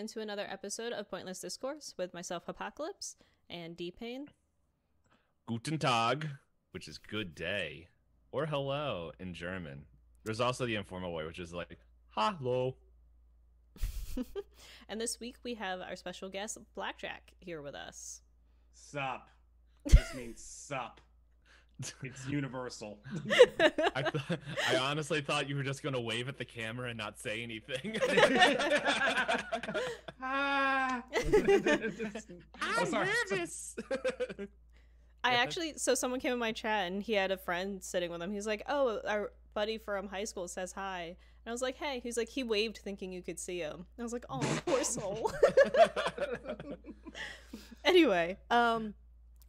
into another episode of Pointless Discourse with myself, Hoppocalypse, and DPayne. Guten Tag, which is good day, or hello in German. There's also the informal way, which is like, hallo. And this week we have our special guest, Blackjack, here with us. Sup. This means sup. It's universal. I honestly thought you were just going to wave at the camera and not say anything. I'm nervous. So someone came in my chat and he had a friend sitting with him. He's like, oh, our buddy from high school says hi. And I was like, hey. He's like, he waved thinking you could see him. And I was like, oh, poor soul. Anyway,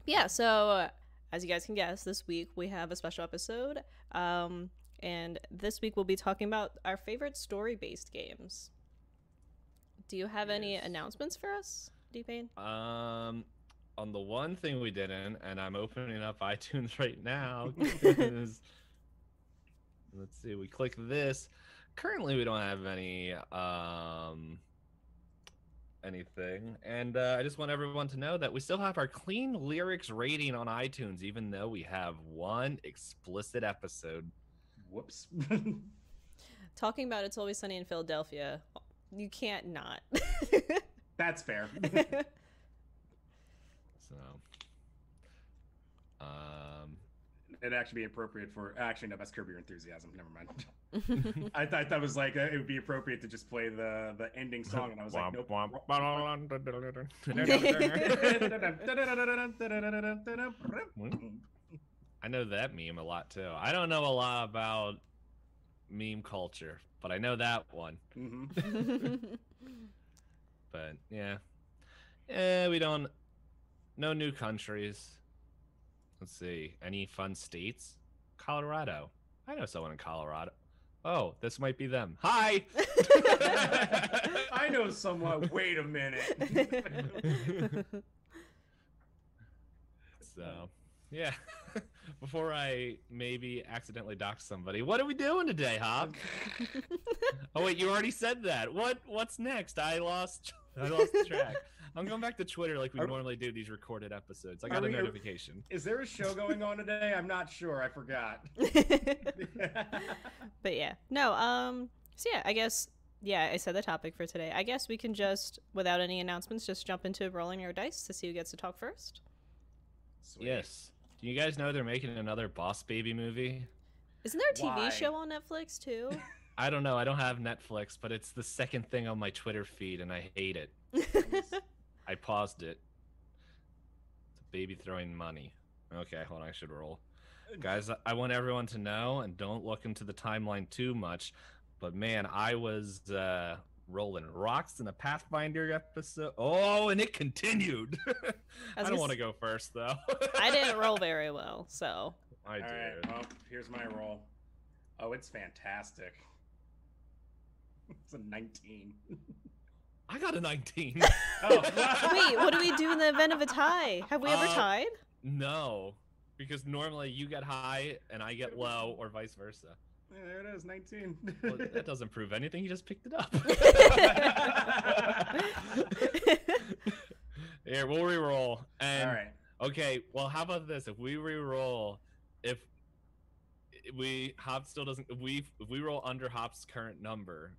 yeah, so as you guys can guess, this week we have a special episode. And this week we'll be talking about our favorite story-based games. Do you have any announcements for us, DPayne? On the one thing we didn't, and I'm opening up iTunes right now. Let's see, we click this. Currently, we don't have any anything, and I just want everyone to know that we still have our clean lyrics rating on iTunes, even though we have one explicit episode. Whoops. Talking about It's Always Sunny in Philadelphia, you can't not. That's fair. So, it'd actually be appropriate for no, that's Curb Your Enthusiasm. Never mind. I thought that was like it would be appropriate to just play the ending song, and I was like, nope. I know that meme a lot too. I don't know a lot about meme culture, but I know that one. But yeah, we don't. No new countries. Let's see. Any fun states? Colorado. I know someone in Colorado. Oh, this might be them. Hi! I know someone. Wait a minute. So, yeah. Before I maybe accidentally dox somebody, what are we doing today, Hop? Oh, wait, you already said that. What's next? I lost track. I'm going back to Twitter like we normally do these recorded episodes. I got a notification. Is there a show going on today? I'm not sure. I forgot. But yeah. No, so yeah, I guess, I said the topic for today. I guess we can just, without any announcements, just jump into rolling our dice to see who gets to talk first. Sweet. Yes. Do you guys know they're making another Boss Baby movie? Isn't there a TV show on Netflix, too? I don't know. I don't have Netflix, but it's the second thing on my Twitter feed, and I hate it. I paused it. It's a baby throwing money. Okay, hold on. I should roll. Guys, I want everyone to know, and don't look into the timeline too much, but man, I was rolling rocks in a Pathfinder episode. Oh, and it continued. I don't want to go first, though. I didn't roll very well, so. I did. All right, well, here's my roll. Oh, it's fantastic. It's a 19. I got a 19. Oh. Wait, what do we do in the event of a tie? Have we ever tied? No, because normally you get high and I get low, or vice versa. Yeah, there it is, 19. Well, that doesn't prove anything. You just picked it up. Here, we'll re-roll. And, all right. Okay, well, how about this? If we re-roll, if Hop still doesn't, if we roll under Hop's current number,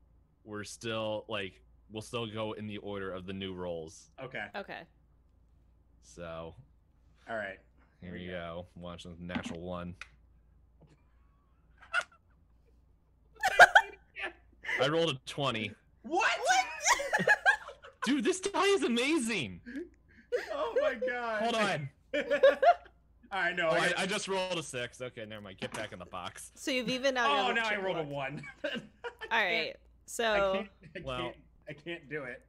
we're still like. We'll still go in the order of the new rolls. Okay. Okay. So. All right. Here you go. Watch the natural one. I rolled a 20. What? Dude, this die is amazing. Oh my god. Hold on. All right, no. Oh, I just rolled a 6. Okay, never mind. Get back in the box. So you've even out. Oh, now I rolled a 1. All right. So. I can't do it.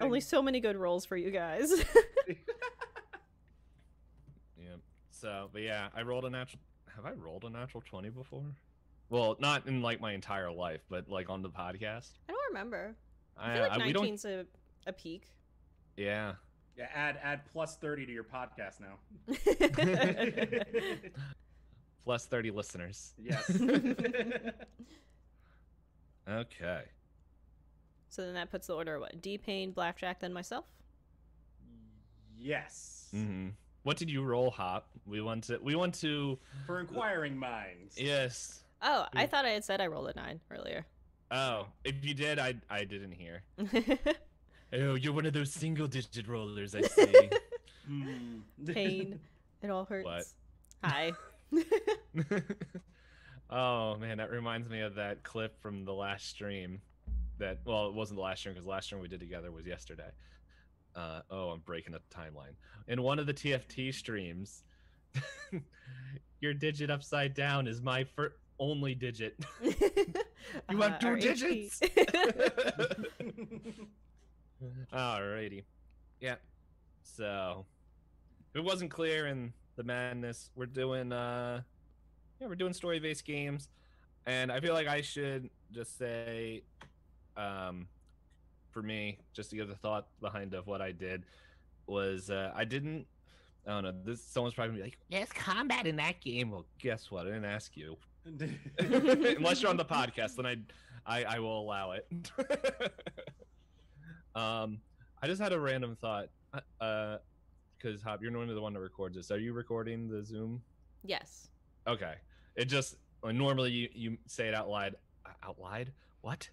Only so many good rolls for you guys. Yeah. So, but yeah, I rolled a natural. Have I rolled a natural 20 before? Well, not in like my entire life, but like on the podcast. I don't remember. I feel like 19's a peak. Yeah. Yeah. Add plus 30 to your podcast now. Plus 30 listeners. Yes. Okay. So then that puts the order, what? DPayne, Blackjack, then myself? Yes. Mm-hmm. What did you roll, Hop? We want to. For inquiring minds. Yes. Oh, I thought I had said I rolled a 9 earlier. Oh, if you did, I didn't hear. Oh, you're one of those single-digit rollers, I see. Pain. It all hurts. What? Hi. Oh man, that reminds me of that clip from the last stream. Well, it wasn't the last stream because the last stream we did together was yesterday. I'm breaking the timeline. In one of the TFT streams, your digit upside down is my only digit. You have 2 digits. Alrighty. Yeah. So, if it wasn't clear in the madness, we're doing story-based games, and I feel like I should just say, for me, just to give the thought behind of what I did, was I don't know. Someone's probably gonna be like, "There's combat in that game." Well, guess what? I didn't ask you. Unless you're on the podcast, then I will allow it. I just had a random thought, because Hop, you're normally the one that records this. Are you recording the Zoom? Yes. Okay. It just normally you say it out loud. Out loud? What?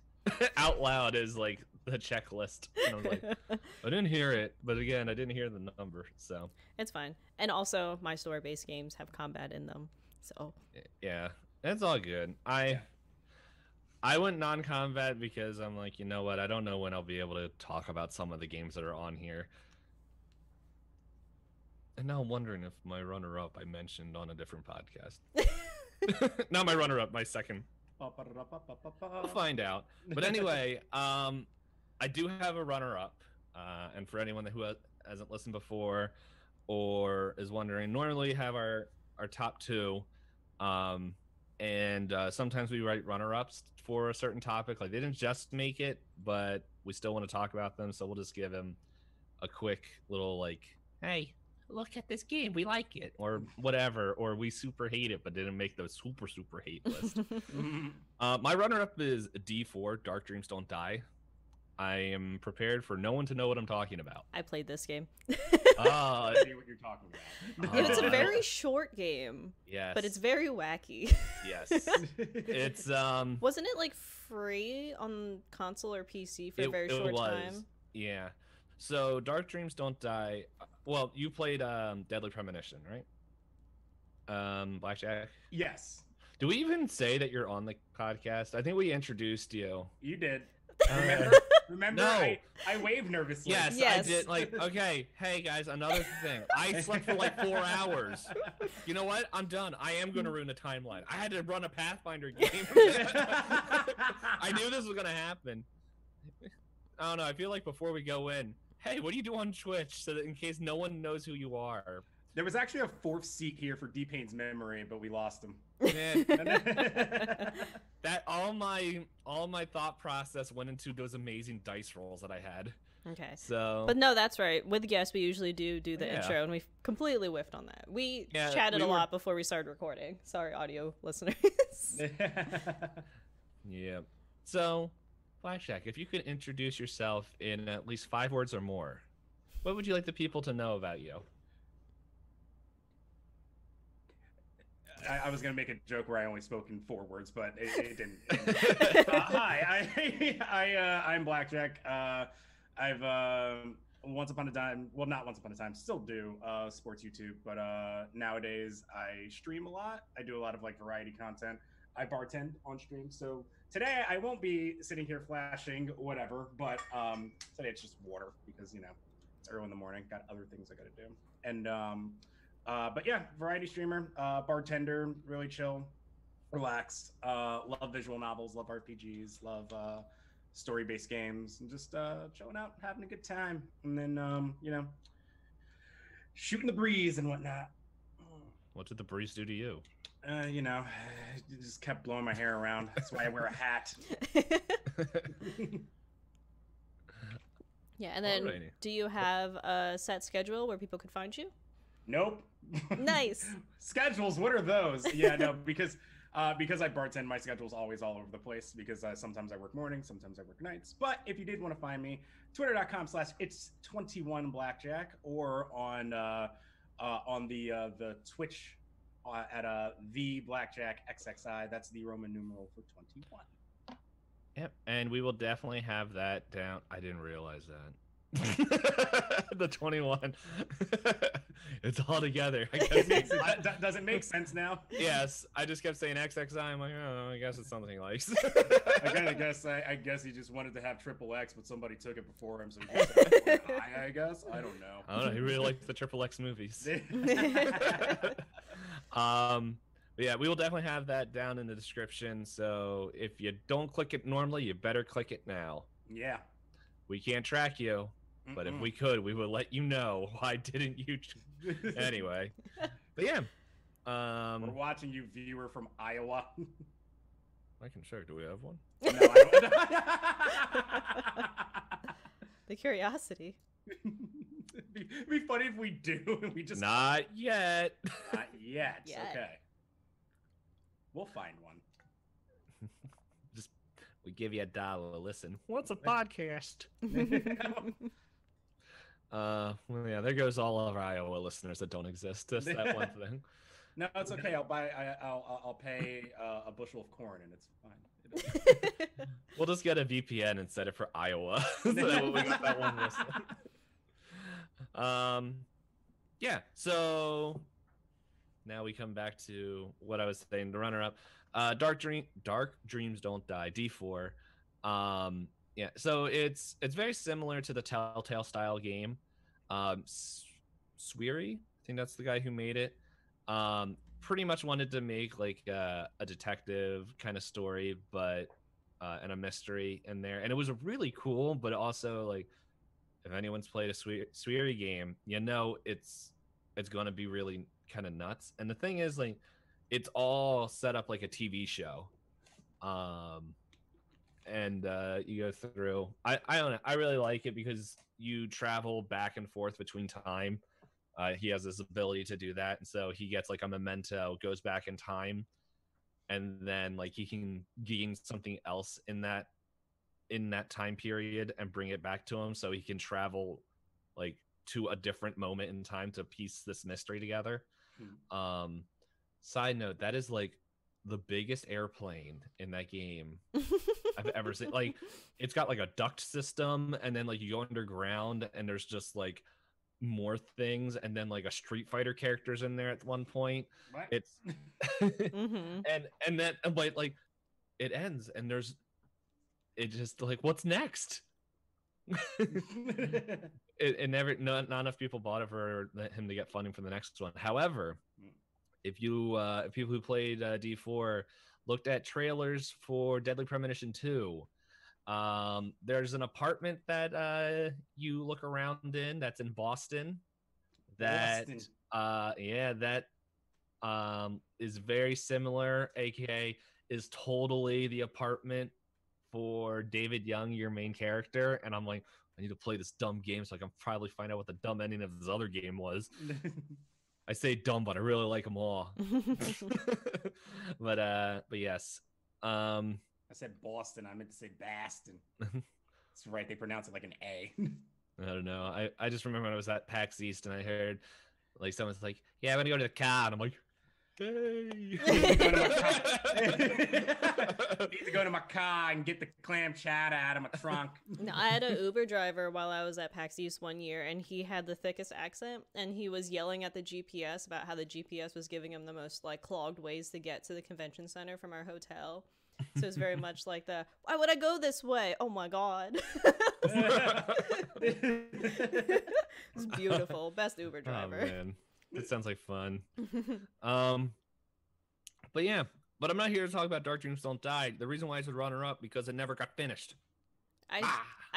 Out loud is like the checklist. And I was like, I didn't hear it, but again, I didn't hear the number, so it's fine. And also, my story-based games have combat in them, so yeah, it's all good. I went non-combat because I'm like, you know what? I don't know when I'll be able to talk about some of the games that are on here. And now I'm wondering if my runner-up I mentioned on a different podcast. Not my runner-up, my second. We'll find out. But anyway, I do have a runner-up. And for anyone who hasn't listened before or is wondering, normally we have our top 2. And sometimes we write runner-ups for a certain topic. Like, they didn't just make it, but we still want to talk about them, so we'll just give them a quick little, like, hey, look at this game, we like it, or whatever, or we super hate it but didn't make the super hate list. My runner-up is D4, Dark Dreams Don't Die. I am prepared for no one to know what I'm talking about. I played this game. I see what you're talking about. It's a very short game. Yes. But it's very wacky. Yes. It's Wasn't it like free on console or PC for a very short time? Yeah. So Dark Dreams Don't Die. Well, you played Deadly Premonition, right? Blackjack? Yes. Do we even say that you're on the podcast? I think we introduced you. You did. Okay. Remember, No. I waved nervously. Yes, I did. Like, okay, hey guys, another thing. I slept for like 4 hours. You know what? I'm done. I am going to ruin the timeline. I had to run a Pathfinder game. I knew this was going to happen. I don't know. I feel like before we go in, hey, what do you do on Twitch? So that in case no one knows who you are. There was actually a 4th seat here for DPayne's memory, but we lost him. Man, that all my thought process went into those amazing dice rolls that I had. Okay. So, but no, that's right. With guests, we usually do the intro, and we completely whiffed on that. We chatted a lot before we started recording. Sorry, audio listeners. Yeah. So, Blackjack, if you could introduce yourself in at least 5 words or more, what would you like the people to know about you? I was going to make a joke where I only spoke in 4 words, but it didn't. Hi, I'm Blackjack. I've once upon a time, well, not once upon a time, still do sports YouTube, but nowadays I stream a lot. I do a lot of like variety content. I bartend on stream, so today I won't be sitting here flashing whatever, but today it's just water because, you know, it's early in the morning, got other things I got to do. And but yeah, variety streamer, bartender, really chill, relaxed, love visual novels, love RPGs, love story-based games, and just chilling out, having a good time, and then you know, shooting the breeze and whatnot. What did the breeze do to you? You know, it just kept blowing my hair around. That's why I wear a hat. Yeah, and then Alrighty. Do you have a set schedule where people could find you? Nope. Nice. Schedules, what are those? Yeah, no, because Because I bartend, my schedule's always all over the place because sometimes I work mornings, sometimes I work nights. But if you did want to find me, twitter.com/it's21blackjack or on the Twitch at the BlackJackXXI. That's the Roman numeral for 21. Yep, and we will definitely have that down. I didn't realize that. The 21. It's all together. I guess Does it make sense now? Yes, I just kept saying XXI. I'm like, oh, I guess it's something he likes. I guess he just wanted to have triple X, but somebody took it before him, so he just said, I guess. I don't know. I don't know. He really likes the triple X movies. But yeah, we will definitely have that down in the description. So if you don't click it normally, you better click it now. Yeah. We can't track you, but if we could, we would let you know. Why didn't you? Anyway, but yeah. We're watching you, viewer from Iowa. I can check. Do we have one? No, I don't. The curiosity. It'd be funny if we do and we just Not yet. Not yet. Yet. Okay. We'll find one. Just we give you $1. Listen. What's a podcast? Well, yeah, there goes all of our Iowa listeners that don't exist. Just that one thing. No, it's okay. I'll pay a bushel of corn and it's fine. We'll just get a VPN and set it for Iowa. So that way we got that one listener. Yeah, so now we come back to what I was saying, the runner-up. Dark Dreams Don't Die, D4. Yeah, so it's very similar to the Telltale style game. Sweary, I think that's the guy who made it. Pretty much wanted to make like a detective kind of story, but and a mystery in there, and it was really cool. But also, like, if anyone's played a Sweary game, you know it's going to be really kind of nuts. And the thing is, like, it's all set up like a TV show. And you go through. I don't know. I really like it because you travel back and forth between time. He has this ability to do that, and so he gets like a memento, goes back in time, and then like he can gain something else in that time period and bring it back to him, so he can travel like to a different moment in time to piece this mystery together. Side note, that is like the biggest airplane in that game I've ever seen. Like, it's got like a duct system, and then like you go underground and there's just like more things, and then like a Street Fighter character's in there at one point. What? It's and then like it ends and there's it just like, what's next? it never, not enough people bought it for him to get funding for the next one. However, if people who played D4 looked at trailers for Deadly Premonition 2, there's an apartment that you look around in that's in Boston that is very similar, aka is totally the apartment for David Young, your main character. And I'm like, I need to play this dumb game so I can probably find out what the dumb ending of this other game was. I say dumb, but I really like them all. But yes. I said Boston. I meant to say Baston. That's right. They pronounce it like an A. I don't know. I just remember when I was at PAX East and I heard like someone's like, "Yeah, I'm gonna go to the car," and I'm like, "Hey." Need to go to my car and get the clam chowder out of my trunk. No, I had an Uber driver while I was at PAX East one year, and he had the thickest accent, and he was yelling at the GPS about how the GPS was giving him the most like clogged ways to get to the convention center from our hotel. So it's very much like the, why would I go this way? Oh my god. It's beautiful. Best Uber driver. Oh man, it sounds like fun. But yeah, but I'm not here to talk about Dark Dreams Don't Die. The reason why it's a runner-up because it never got finished. I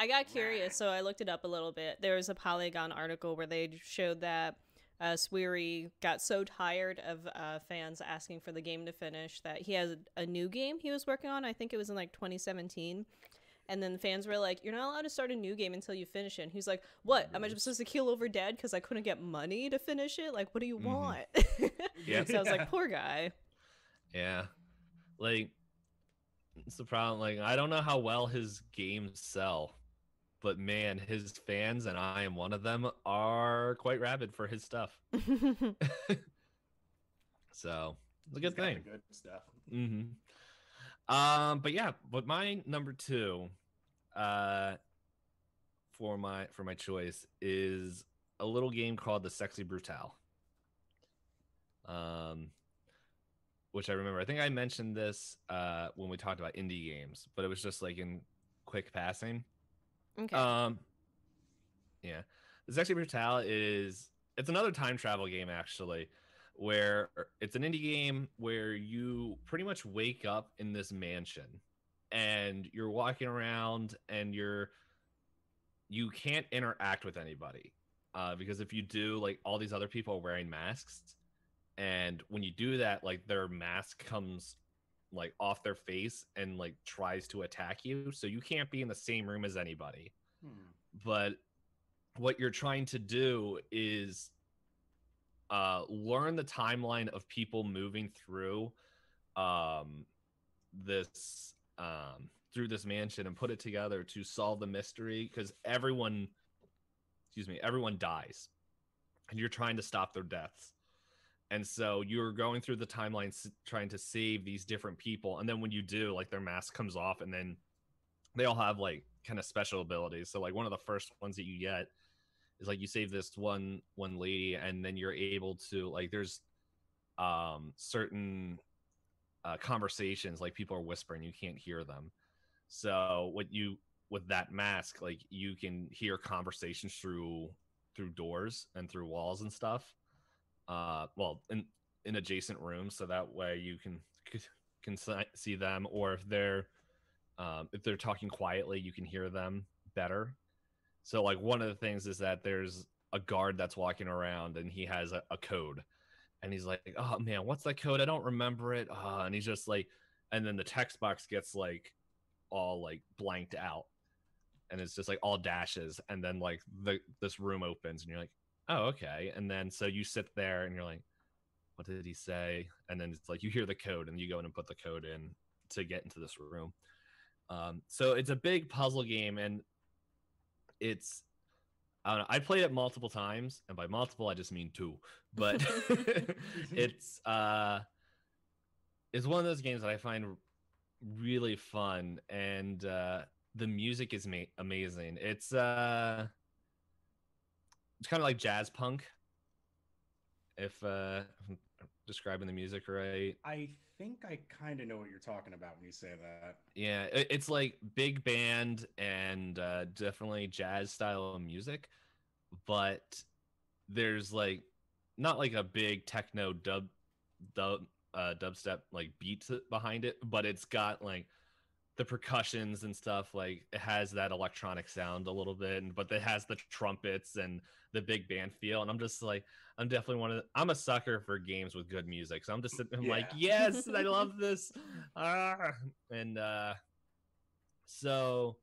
got curious, so I looked it up a little bit. There was a Polygon article where they showed that Sweary got so tired of fans asking for the game to finish that he has a new game he was working on. I think it was in like 2017. And then fans were like, "You're not allowed to start a new game until you finish it." And he's like, "What? Am I just supposed to keel over dead because I couldn't get money to finish it? Like, what do you want?" Yeah. So I was like, poor guy. Yeah. like, it's the problem. Like, I don't know how well his games sell, but man, his fans, and I am one of them, are quite rabid for his stuff. So it's a good thing. Good stuff. But yeah, but my number 2, for my choice is a little game called The Sexy Brutale. Which I remember. I think I mentioned this when we talked about indie games, but it was just like in quick passing. Okay. Yeah. The Sexy Brutale it's another time travel game actually, where it's an indie game where you pretty much wake up in this mansion and you're walking around and you can't interact with anybody. Because if you do, like, all these other people are wearing masks, and when you do that, like, their mask comes like off their face and like tries to attack you, so you can't be in the same room as anybody. But what you're trying to do is learn the timeline of people moving through this mansion and put it together to solve the mystery, because everyone dies and you're trying to stop their deaths. And so you're going through the timeline trying to save these different people, and then when you do, like, their mask comes off, and then they all have like kind of special abilities. So like one of the first ones that you get is like you save this one lady, and then you're able to, like, there's certain conversations, like people are whispering, you can't hear them. So with that mask, like, you can hear conversations through doors and through walls and stuff. Well, in adjacent rooms, so that way you can see them, or if they're talking quietly, you can hear them better. So like one of the things is that there's a guard that's walking around and he has a code, and he's like, oh man, what's that code? I don't remember it. And he's just like, and then the text box gets like all like blanked out, and it's just like all dashes, and then like this room opens and you're like, oh, okay. And then so you sit there and you're like, what did he say? And then it's like you hear the code and you go in and put the code in to get into this room. So it's a big puzzle game, and it's, I don't know, I played it multiple times, and by multiple I just mean 2. But it's one of those games that I find really fun, and the music is amazing. It's kind of like jazz punk, if I'm describing the music right. I think I kind of know what you're talking about when you say that. Yeah, it's like big band and definitely jazz style of music, but there's like not like a big techno dubstep like beat behind it, but it's got like the percussions and stuff. Like it has that electronic sound a little bit, but it has the trumpets and the big band feel. And I'm just like, I'm a sucker for games with good music, so I'm just sitting, I'm like, yes, I love this. And so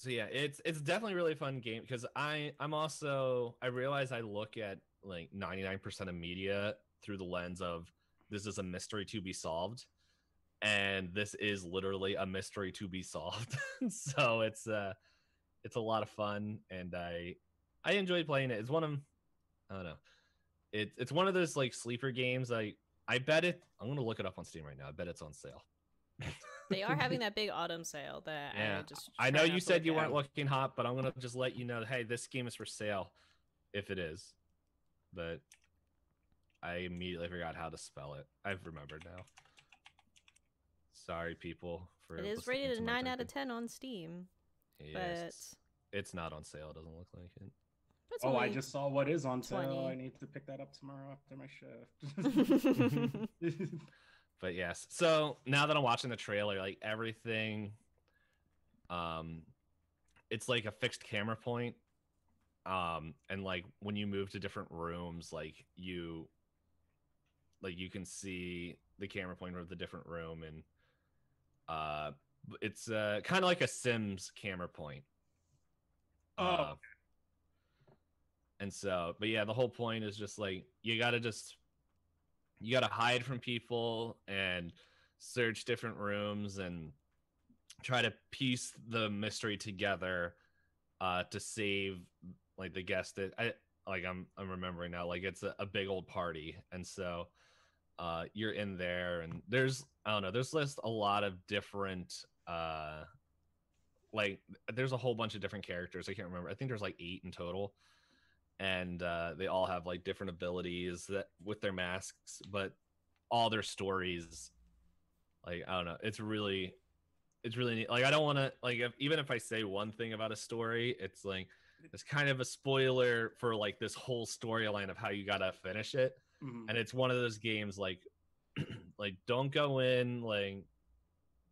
yeah, it's definitely a really fun game, because I realize I look at like 99% of media through the lens of, this is a mystery to be solved, and this is literally a mystery to be solved. So it's a lot of fun, and I enjoyed playing it. It's one of, I don't know, it's one of those like sleeper games. I bet it, I'm gonna look it up on Steam right now. I bet it's on sale. They are having that big autumn sale that I know you said you weren't looking hot, but I'm gonna just let you know, hey, this game is for sale if it is. But I immediately forgot how to spell it. I've remembered now. Sorry, people. It is rated a 9 out of 10 on Steam. Yes. But it's not on sale. It doesn't look like it. Oh, I just saw what is on sale. I need to pick that up tomorrow after my shift. But yes, so now that I'm watching the trailer, like everything, it's like a fixed camera point, and like when you move to different rooms, like you can see the camera point of the different room, and it's kind of like a Sims camera point. And so, but yeah, the whole point is just like you gotta hide from people, and search different rooms and try to piece the mystery together to save like the guest that I'm remembering now, like it's a big old party, and so you're in there, and there's just a lot of different like there's a whole bunch of different characters. I can't remember. I think there's like 8 in total, and they all have like different abilities that with their masks, but all their stories, like I don't know, it's really neat. Like I don't want to like even if I say one thing about a story, it's like it's kind of a spoiler for like this whole storyline of how you gotta finish it. And it's one of those games like like don't go in like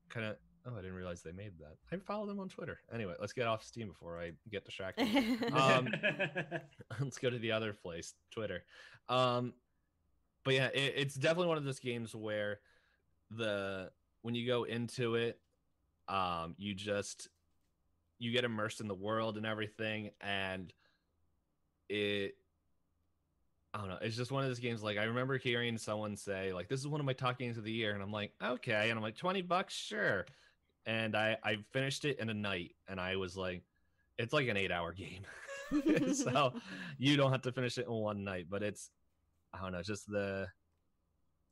kind of I didn't realize they made that. I follow them on Twitter. Anyway, let's get off Steam before I get distracted. Let's go to the other place, Twitter. But yeah, it's definitely one of those games where when you go into it, you get immersed in the world and everything, and I don't know, it's just one of those games. Like I remember hearing someone say like, this is one of my top games of the year, and I'm like, okay, and I'm like, $20, sure. And I finished it in a night, and I was like, it's like an 8-hour game. So you don't have to finish it in one night, but it's, I don't know, just the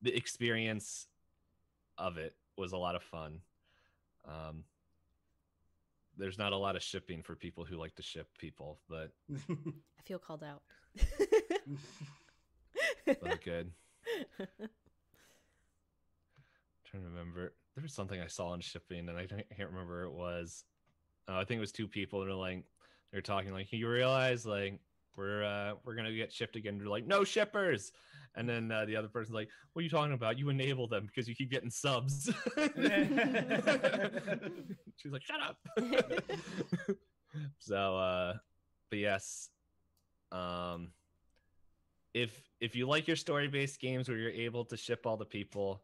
experience of it was a lot of fun. There's not a lot of shipping for people who like to ship people, but I feel called out. but good. Trying to remember, there was something I saw on shipping, and I can't remember what it was. I think it was 2 people, and they're talking like, you realize like we're gonna get shipped again. They're like, no shippers. And then the other person's like, what are you talking about? You enable them because you keep getting subs. She's like, shut up. So but yes, if you like your story-based games where you're able to ship all the people,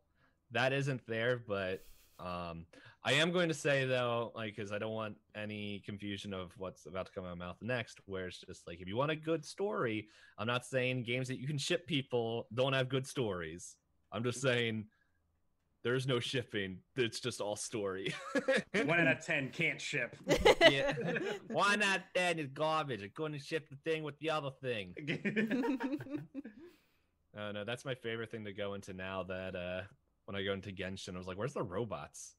that isn't there. But I am going to say though, like, because I don't want any confusion of what's about to come out of my mouth next, where it's just like, if you want a good story, I'm not saying games that you can ship people don't have good stories. I'm just saying there's no shipping. It's just all story. 1 out of 10 can't ship. Yeah. 1 out of 10 is garbage. I couldn't ship the thing with the other thing. No, that's my favorite thing to go into now. That when I go into Genshin, I was like, where's the robots?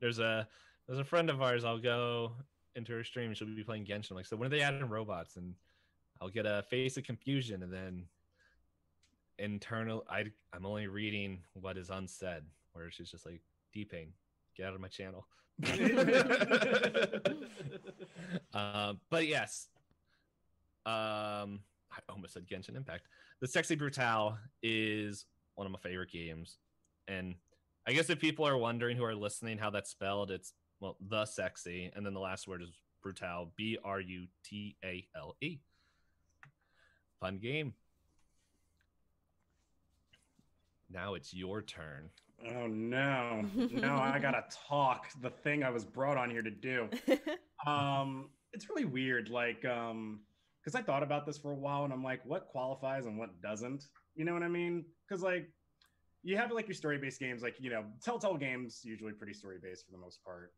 There's a friend of ours. I'll go into her stream. She'll be playing Genshin. I'm like, so when are they adding robots? And I'll get a face of confusion, and then I'm only reading what is unsaid, where she's just like, DPayne, get out of my channel. But yes, I almost said Genshin Impact. The Sexy Brutale is one of my favorite games, and I guess if people are wondering who are listening how that's spelled, it's the sexy, and then the last word is Brutale, Brutale. Fun game. Now it's your turn. Oh no. No, I gotta talk. The thing I was brought on here to do. It's really weird, like because I thought about this for a while, and I'm like, what qualifies and what doesn't? You know what I mean? Because like you have like your story-based games, like, you know, Telltale games usually pretty story-based for the most part.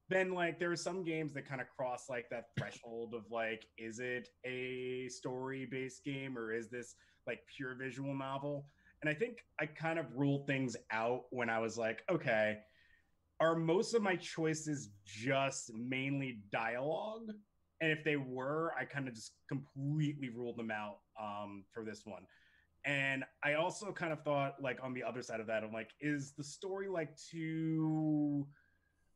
Then like there are some games that kind of cross like that threshold of like, is it a story-based game or is this like pure visual novel? And I think I kind of ruled things out when I was like, okay, are most of my choices just mainly dialogue? And if they were, I kind of just completely ruled them out for this one. And I also kind of thought, like, on the other side of that, I'm like, is the story like too,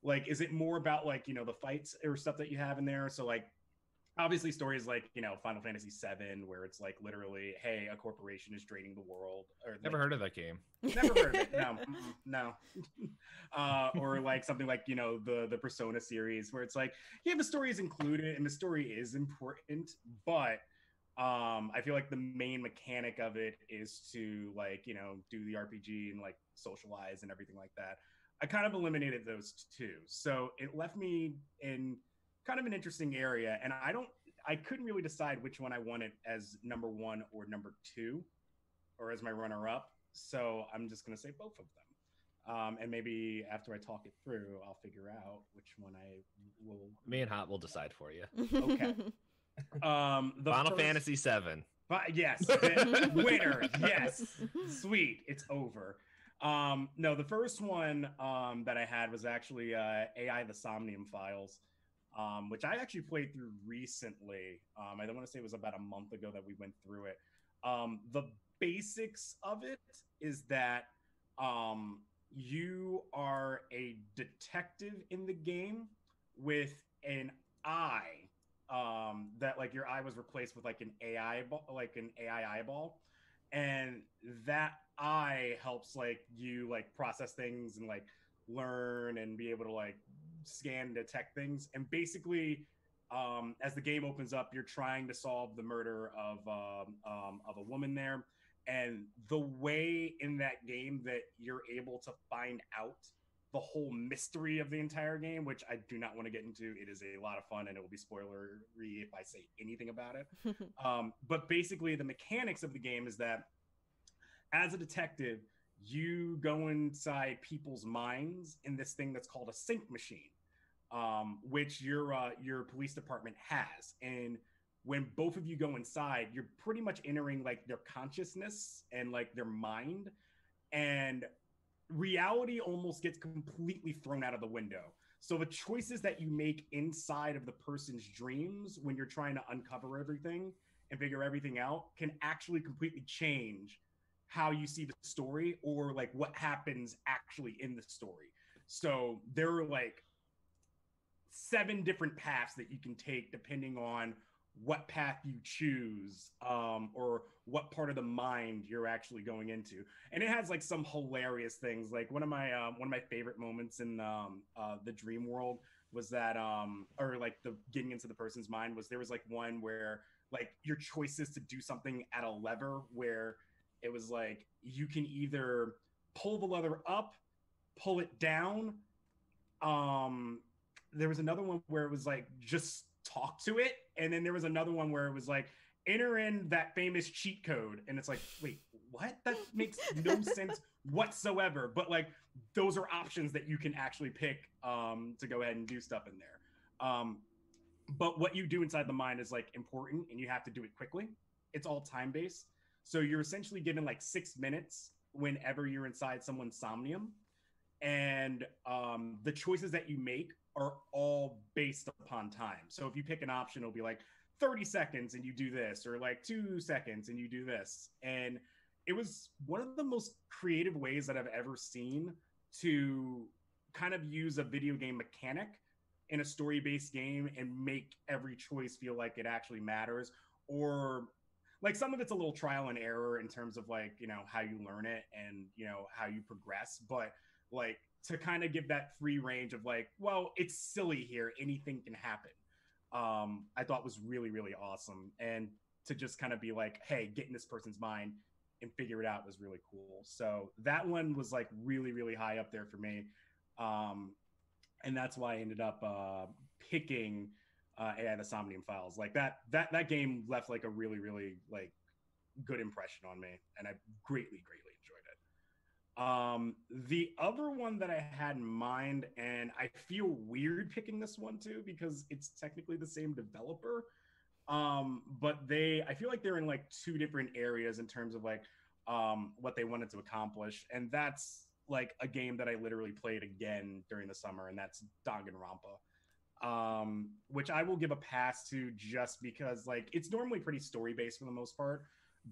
like, is it more about like, you know, the fights or stuff that you have in there? So like, obviously stories like, you know, Final Fantasy VII, where it's like literally, hey, a corporation is draining the world. Or Never heard of that game. Never heard of it. No. Or like something like, you know, the Persona series, where it's like, yeah, the story is included and the story is important, but I feel like the main mechanic of it is to like, you know, do the RPG and like socialize and everything like that. I kind of eliminated those two. So it left me in kind of an interesting area, and I couldn't really decide which one I wanted as number 1 or number 2, or as my runner-up. So I'm just gonna say both of them. And maybe after I talk it through, I'll figure out which one I will. Me and Hot will decide for you. Okay. The Final Fantasy VII. Yes, the winner. Yes, sweet. It's over. No, the first one that I had was actually AI the Somnium Files, which I actually played through recently. I don't want to say it was about a month ago that we went through it. The basics of it is that you are a detective in the game with an eye. That like your eye was replaced with like an AI eyeball, and that eye helps like you like process things and like learn and be able to like scan and detect things. And basically, as the game opens up, you're trying to solve the murder of a woman there. And the way in that game that you're able to find out the whole mystery of the entire game, which I do not want to get into. It is a lot of fun, and it will be spoilery if I say anything about it. But basically, the mechanics of the game is that as a detective, you go inside people's minds in this thing that's called a sync machine, which your police department has. And when both of you go inside, you're pretty much entering like their consciousness and like their mind, and reality almost gets completely thrown out of the window. So the choices that you make inside of the person's dreams when you're trying to uncover everything and figure everything out can actually completely change how you see the story or like what happens actually in the story. So there are like 7 different paths that you can take depending on what path you choose, or what part of the mind you're actually going into. And it has like some hilarious things. Like one of my favorite moments in the dream world was that or like the getting into the person's mind was there was like one where like your choices to do something at a lever where it was like you can either pull the lever up, pull it down. There was another one where it was like just talk to it, and then there was another one where it was like enter in that famous cheat code, and it's like, wait, what? That makes no sense whatsoever. But like those are options that you can actually pick to go ahead and do stuff in there. But what you do inside the mind is like important, and you have to do it quickly. It's all time based, so you're essentially given like 6 minutes whenever you're inside someone's somnium, and the choices that you make are all based upon time. So if you pick an option, it'll be like 30 seconds and you do this, or like 2 seconds and you do this. And it was one of the most creative ways that I've ever seen to kind of use a video game mechanic in a story-based game and make every choice feel like it actually matters. Or like some of it's a little trial and error in terms of like, you know, how you learn it and, you know, how you progress. But like to kind of give that free range of like, well, it's silly here, anything can happen. I thought was really, really awesome. And to just kind of be like, hey, get in this person's mind and figure it out was really cool. So that one was like really, really high up there for me. And that's why I ended up picking AI the Somnium Files. Like that game left like a really, really like good impression on me, and I greatly enjoyed it. The other one that I had in mind, and I feel weird picking this one too because it's technically the same developer, but I feel like they're in like 2 different areas in terms of like what they wanted to accomplish, and that's like a game that I literally played again during the summer, and that's Danganronpa, which I will give a pass to just because like it's normally pretty story based for the most part,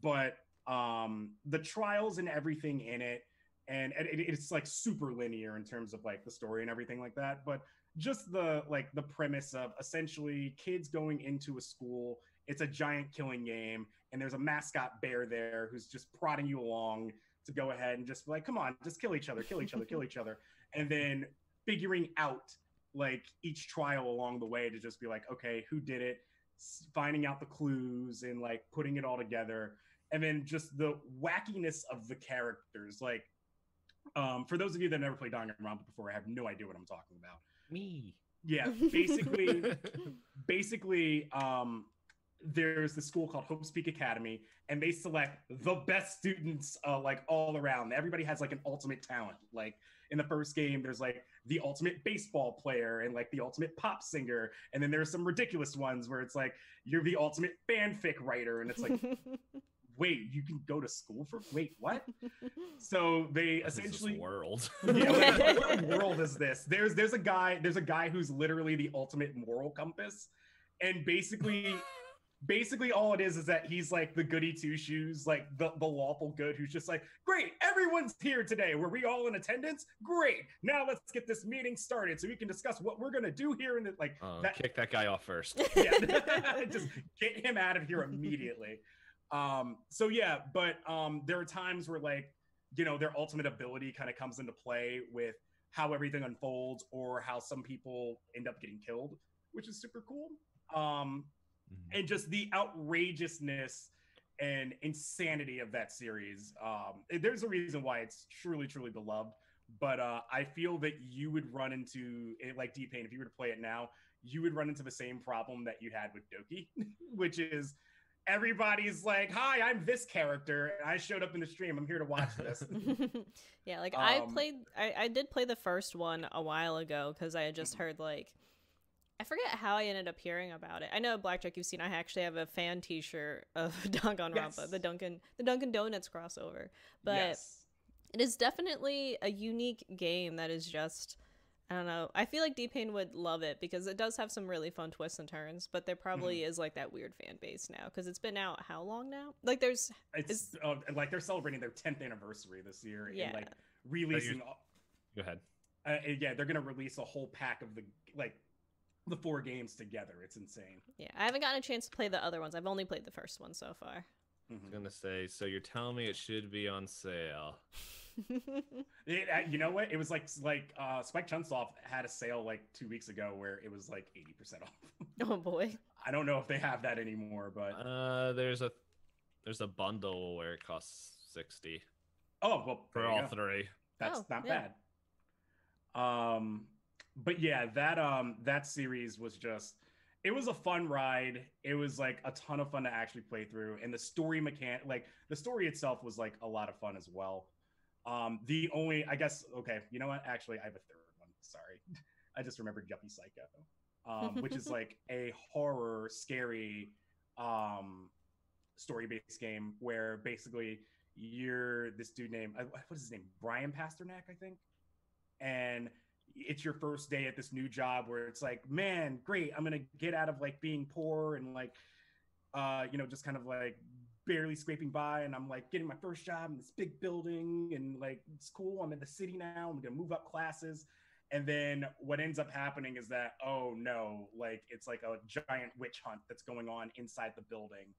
but the trials and everything in it. And it's like super linear in terms of like the story and everything like that. But just the premise of essentially kids going into a school, it's a giant killing game, and there's a mascot bear there who's just prodding you along to go ahead and just be like, come on, just kill each other, kill each other, kill each other. And then figuring out like each trial along the way to just be like, okay, who did it? Finding out the clues and like putting it all together. And then just the wackiness of the characters. Like, for those of you that never played Danganronpa before, I have no idea what I'm talking about. Me. Yeah, basically, there's the school called Hope's Peak Academy, and they select the best students like all around. Everybody has like an ultimate talent. Like in the first game, there's like the ultimate baseball player and like the ultimate pop singer, and then there's some ridiculous ones where it's like you're the ultimate fanfic writer, and it's like, wait, you can go to school for what? So they essentially world. Yeah, like, what world is this? There's a guy who's literally the ultimate moral compass, and basically all it is that he's like the goody two shoes, like the lawful good, who's just like, great, everyone's here today. Were we all in attendance? Great. Now let's get this meeting started so we can discuss what we're gonna do here. And like, kick that guy off first. Yeah, just get him out of here immediately. So yeah, but there are times where like, you know, their ultimate ability kind of comes into play with how everything unfolds or how some people end up getting killed, which is super cool. And just the outrageousness and insanity of that series. There's a reason why it's truly, truly beloved. But I feel that you would run into it, like DPayne, if you were to play it now, you would run into the same problem that you had with Doki, which is everybody's like, hi, I'm this character, and I showed up in the stream. I'm here to watch this. Yeah, like I did play the first one a while ago because I had just heard like, I forget how I ended up hearing about it. I know Blackjack, you've seen. I actually have a fan T-shirt of Danganronpa, the Dunkin' Donuts crossover. But it is definitely a unique game that is just, I don't know. I feel like DPayne would love it because it does have some really fun twists and turns. But there probably is like that weird fan base now because it's been out how long now? Like there's like they're celebrating their 10th anniversary this year, yeah, and like releasing. Go ahead. Yeah, they're gonna release a whole pack of the 4 games together. It's insane. Yeah, I haven't gotten a chance to play the other ones. I've only played the first one so far. I was gonna say, so you're telling me it should be on sale? You know what? It was like Spike Chunsoft had a sale like 2 weeks ago where it was like 80% off. Oh boy. I don't know if they have that anymore, but there's a bundle where it costs $60. Oh well, for all 3. That's not bad. But yeah, that series was just, it was a fun ride. It was like a ton of fun to actually play through, and the story the story itself was like a lot of fun as well. The only, I guess, okay, you know what? Actually, I have a third one. Sorry, I just remembered Yuppie Psycho, which is like a horror, scary, story-based game where basically you're this dude named, what's his name? Brian Pasternak, I think, and it's your first day at this new job where it's like, man, great, I'm gonna get out of like being poor and like you know, just kind of like barely scraping by, and I'm like getting my first job in this big building, and like it's cool, I'm in the city now, I'm gonna move up classes. And then what ends up happening is that, oh no, like it's like a giant witch hunt that's going on inside the building,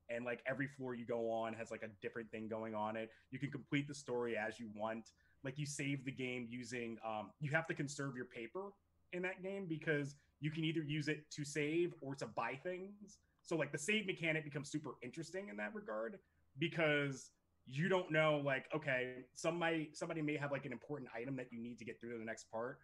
and like every floor you go on has like a different thing going on it. You can complete the story as you want. Like you save the game using, you have to conserve your paper in that game because you can either use it to save or to buy things. So like the save mechanic becomes super interesting in that regard because you don't know, like, okay, somebody may have like an important item that you need to get through to the next part.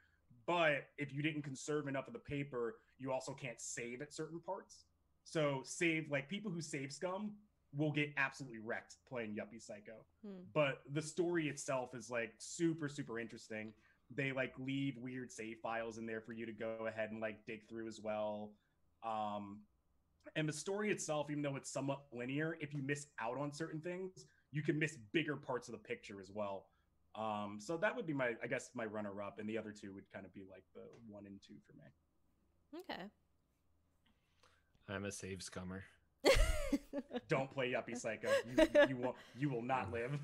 But if you didn't conserve enough of the paper, you also can't save at certain parts. So like people who save scum will get absolutely wrecked playing Yuppie Psycho. But the story itself is like super, super interesting. They like leave weird save files in there for you to go ahead and like dig through as well. And the story itself, even though it's somewhat linear, if you miss out on certain things, you can miss bigger parts of the picture as well. So that would be my runner-up, and the other 2 would kind of be like the 1 and 2 for me. Okay. I'm a save scummer. Don't play Yuppie Psycho. You will not live.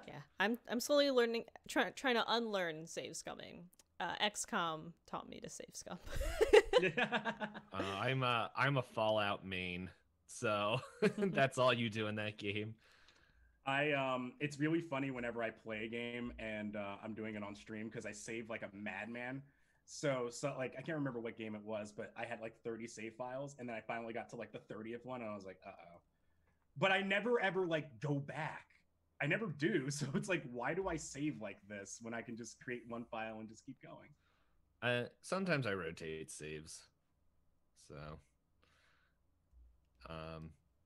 Yeah, I'm slowly learning, trying to unlearn save scumming. XCOM taught me to save scum. I'm a Fallout main, so that's all you do in that game. It's really funny whenever I play a game and I'm doing it on stream because I save like a madman. So like I can't remember what game it was, but I had like 30 save files, and then I finally got to like the 30th one, and I was like, uh-oh. But I never ever like go back. I never do. So it's like, why do I save like this when I can just create one file and just keep going? Sometimes I rotate saves. So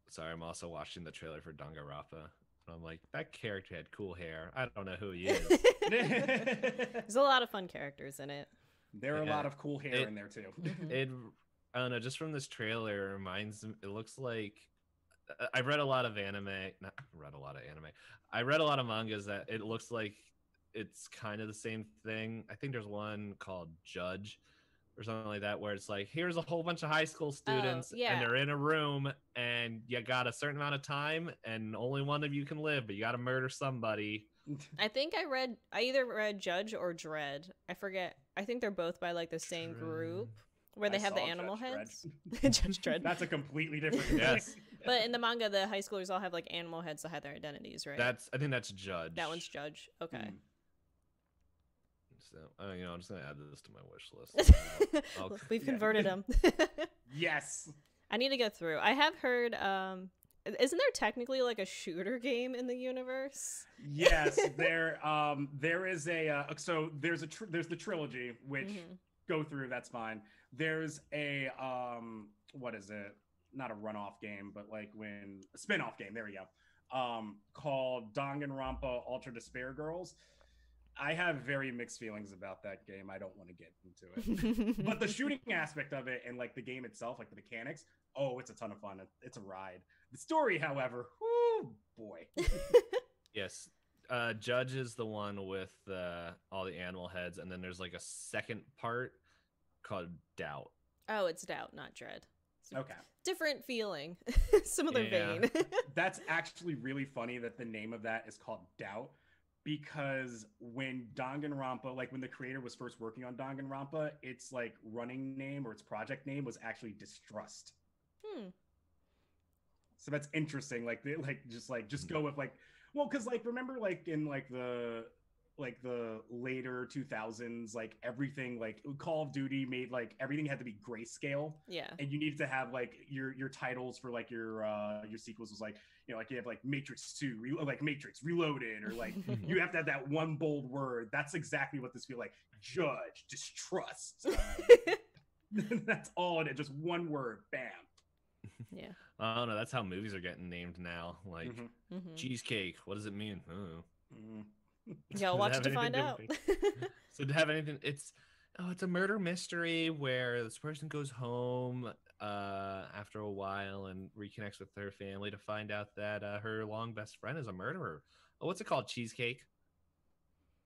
Sorry, I'm also watching the trailer for Danganronpa. I'm like, that character had cool hair. I don't know who he is. There's a lot of fun characters in it. There are a lot of cool hair in there too. It, I don't know, just from this trailer, it reminds me. It looks like I've read a lot of anime. Not read a lot of anime. I read a lot of mangas that it looks like it's kind of the same thing. I think there's one called Judge or something like that, where it's like, here's a whole bunch of high school students and they're in a room and you got a certain amount of time and only one of you can live, but you got to murder somebody. I think I either read Judge or Dread. I forget. I think they're both by like the same group where they have the animal heads. Judge Dredd. That's a completely different Yes. But in the manga, the high schoolers all have like animal heads that hide their identities, right? I think that's Judge. That one's Judge. Okay. So, you know, I'm just gonna add this to my wish list. We've converted them. Yes. I need to go through. I have heard. Isn't there technically like a shooter game in the universe? Yes, there is a so there's the trilogy which go through. That's fine. There's a what is it? Not a runoff game, but like a spin-off game. There we go. Called Danganronpa Ultra Despair Girls. I have very mixed feelings about that game. I don't want to get into it. But the shooting aspect of it and like the game itself, like the mechanics, oh, it's a ton of fun. It's a ride. The story, however, whoo, boy. Yes. Judge is the one with all the animal heads, and then there's like a second part called Doubt. Oh, it's Doubt, not Dread. Okay. Different feeling. Similar vein. That's actually really funny that the name of that is called Doubt. Because when Danganronpa, like when the creator was first working on Danganronpa, its like running name or its project name was actually Distrust. So that's interesting. Like they just go with like, well, because like remember like in like the later 2000s, like everything like Call of Duty made like everything had to be grayscale. Yeah. And you needed to have like your titles for like your sequels was like, you know, like you have like Matrix 2, like Matrix Reloaded, or like you have to have that one bold word. That's exactly what this feels like. Judge, Distrust. That's all in it. Just one word. Bam. Yeah. I don't know. That's how movies are getting named now. Like Cheesecake. What does it mean? Yeah, watch to find out. So to have anything, it's a murder mystery where this person goes home after a while and reconnects with her family to find out that her long best friend is a murderer. Oh, what's it called? Cheesecake?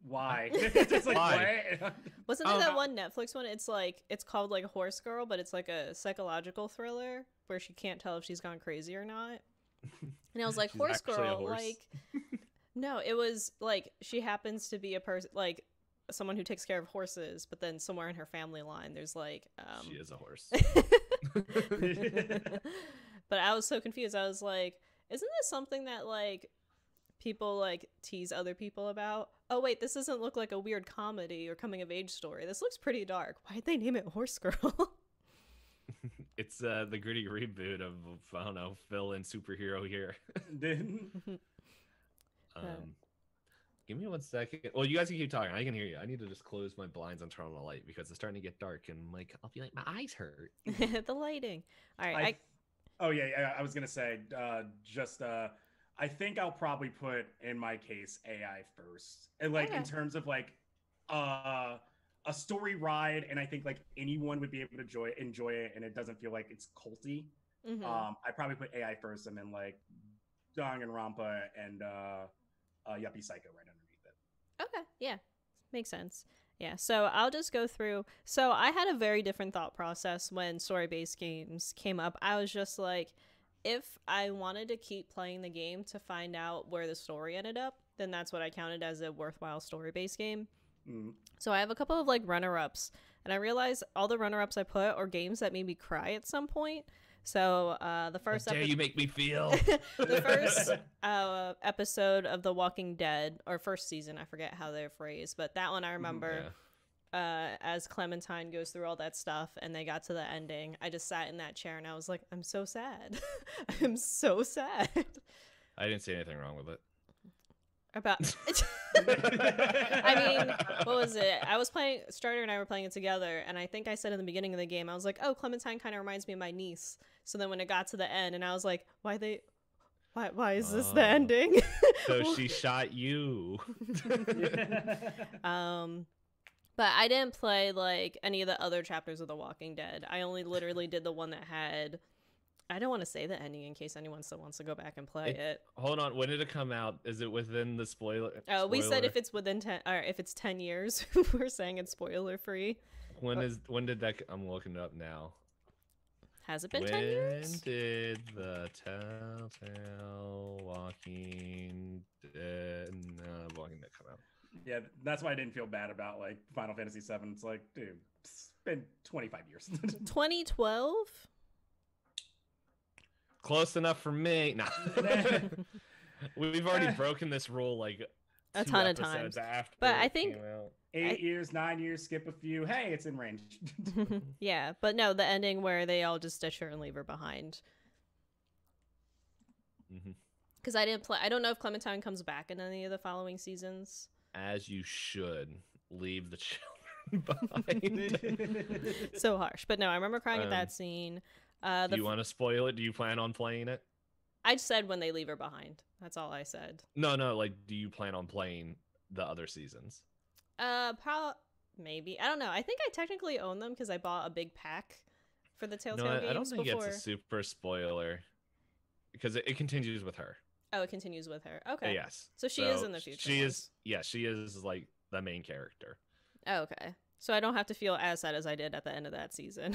Why? It's like, why? Wasn't there that one Netflix one? It's called like Horse Girl, but it's like a psychological thriller where she can't tell if she's gone crazy or not. And I was like, Horse Girl, like no, it was like she happens to be a person like someone who takes care of horses, but then somewhere in her family line there's like she is a horse. But I was so confused. I was like, isn't this something that like people like tease other people about? Oh wait, this doesn't look like a weird comedy or coming of age story. This looks pretty dark. Why'd they name it Horse Girl? It's the gritty reboot of, I don't know, villain superhero here. Give me 1 second. Well, you guys can keep talking. I can hear you. I need to just close my blinds and turn on the light because it's starting to get dark and like I'll be like, my eyes hurt. The lighting. All right. I was gonna say I think I'll probably put in my case AI first, and like in terms of like a story ride, and I think like anyone would be able to enjoy it, and it doesn't feel like it's culty. I probably put AI first, and then like Danganronpa and Yuppie Psycho right underneath it. Okay, yeah, makes sense. Yeah, so I'll just go through. So I had a very different thought process when story-based games came up. I was just like, if I wanted to keep playing the game to find out where the story ended up, then that's what I counted as a worthwhile story-based game. So I have a couple of like runner-ups, and I realized all the runner-ups I put are games that made me cry at some point. So the first episode, you make me feel. The first episode of The Walking Dead, or first season, I forget how they're phrased, but that one I remember as Clementine goes through all that stuff and they got to the ending. I just sat in that chair and I was like, I'm so sad. I'm so sad. I didn't see anything wrong with it. About I mean, what was it? I was playing Starter and I were playing it together, and I think I said in the beginning of the game, I was like, "Oh, Clementine kind of reminds me of my niece." So then when it got to the end, and I was like, "Why is this the ending?" So she shot you. But I didn't play like any of the other chapters of The Walking Dead. I only literally did the one that had. I don't want to say the ending in case anyone still wants to go back and play it. Hold on, when did it come out? Is it within the spoiler? Oh, we said if it's within 10, or if it's 10 years, we're saying it's spoiler free. When did that? I'm looking it up now. Has it been 10 years? When did the Telltale Walking Dead come out? Yeah, that's why I didn't feel bad about like Final Fantasy VII. It's like, dude, it's been 25 years. 2012. Close enough for me. Nah. We've already broken this rule like a ton of times. After but I think 8 years, 9 years, skip a few. Hey, it's in range. Yeah, but no, the ending where they all just ditch her and leave her behind. Because I didn't play. I don't know if Clementine comes back in any of the following seasons. As you should leave the children behind. So harsh, but no, I remember crying at that scene. Do you want to spoil it? Do you plan on playing it? I said when they leave her behind. That's all I said. No, like, do you plan on playing the other seasons? Maybe. I don't know. I think I technically own them because I bought a big pack for the Telltale games. I don't think before. it's a super spoiler because it continues with her. Oh, it continues with her. Okay. Yes. So she is in the future. She is. Yeah, she is like the main character. Oh, okay. So I don't have to feel as sad as I did at the end of that season.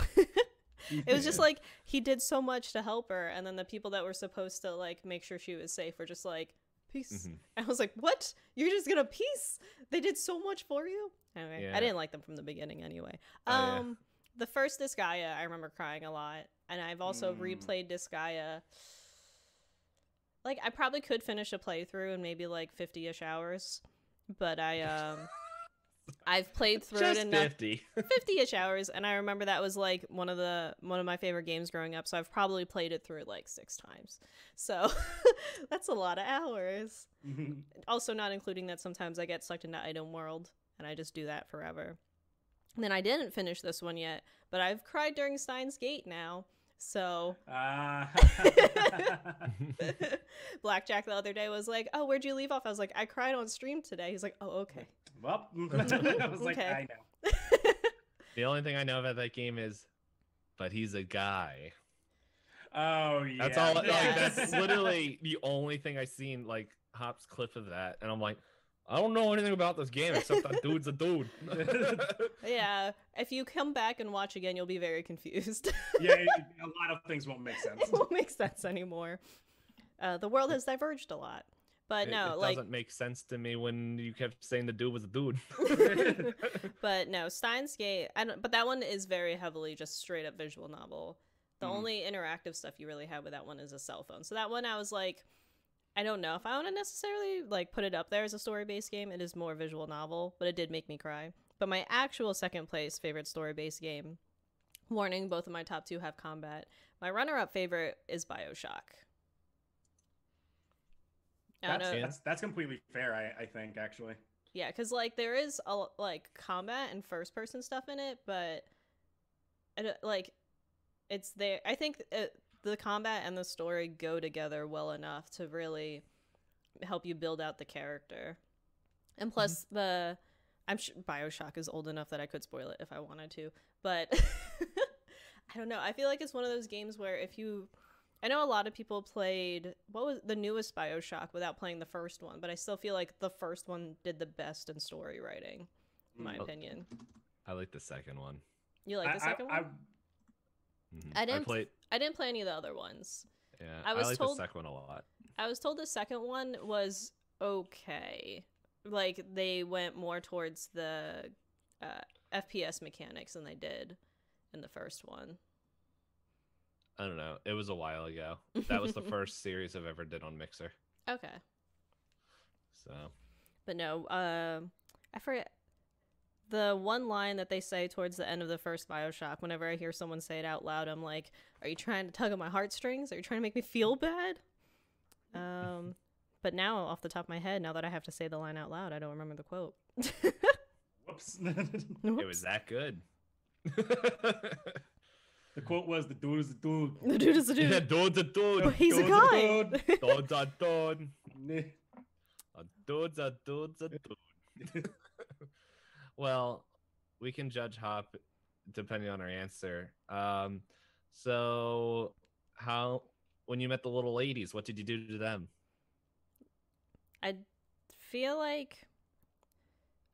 It was just like he did so much to help her, and then the people that were supposed to like make sure she was safe were just like, peace. I was like, what? You're just gonna peace? They did so much for you. Anyway, yeah. I didn't like them from the beginning anyway. The first Disgaea, I remember crying a lot, and I've also replayed Disgaea. Like, I probably could finish a playthrough in maybe like 50-ish hours, but I've played through just it in 50-ish hours, and I remember that was like one of my favorite games growing up, so I've probably played it through like 6 times. So that's a lot of hours. Also not including that sometimes I get sucked into Item World and I just do that forever. And then I didn't finish this one yet, but I've cried during Steins Gate now. So Blackjack the other day was like, "Oh, where'd you leave off?" I was like, "I cried on stream today." He's like, "Oh, okay." Well, I was like, okay. I know. The only thing I know about that game is, but he's a guy. Oh yeah. That's all. Like, that's literally the only thing I seen. Like Hop's clip of that, and I'm like, I don't know anything about this game except that dude's a dude. Yeah, if you come back and watch again, you'll be very confused. Yeah, a lot of things won't make sense. It won't make sense anymore. The world has diverged a lot. But no, it doesn't make sense to me when you kept saying the dude was a dude. But no, Steins Gate, but that one is very heavily just straight up visual novel. The only interactive stuff you really have with that one is a cell phone. So that one I was like, I don't know if I want to necessarily like put it up there as a story-based game. It is more visual novel, but it did make me cry. But my actual second place favorite story-based game, warning, both of my top 2 have combat. My runner-up favorite is BioShock. That's completely fair, I think, actually. Yeah, because like there is a like combat and first person stuff in it, but like it's there. I think the combat and the story go together well enough to really help you build out the character. And plus I'm sure BioShock is old enough that I could spoil it if I wanted to, but I don't know. I feel like it's one of those games where I know a lot of people played what was the newest BioShock without playing the first one, but I still feel like the first one did the best in story writing, in my opinion. I like the second one. You like the second one? I didn't play any of the other ones. Yeah, I like the second one a lot. I was told the second one was okay. Like they went more towards the FPS mechanics than they did in the first one. I don't know. It was a while ago. That was the first series I've ever did on Mixer. Okay. So. But no, I forget the one line that they say towards the end of the first BioShock. Whenever I hear someone say it out loud, I'm like, "Are you trying to tug at my heartstrings? Are you trying to make me feel bad?" But now, off the top of my head, now that I have to say the line out loud, I don't remember the quote. Whoops. It was that good. The quote was, "The dude is the dude." The dude is the dude. Yeah, dude's a dude. He's a Dude's guy. Dude's a dude. dude. A dude's a dude. Well, we can judge Hop depending on our answer. So when you met the little ladies, what did you do to them? I feel like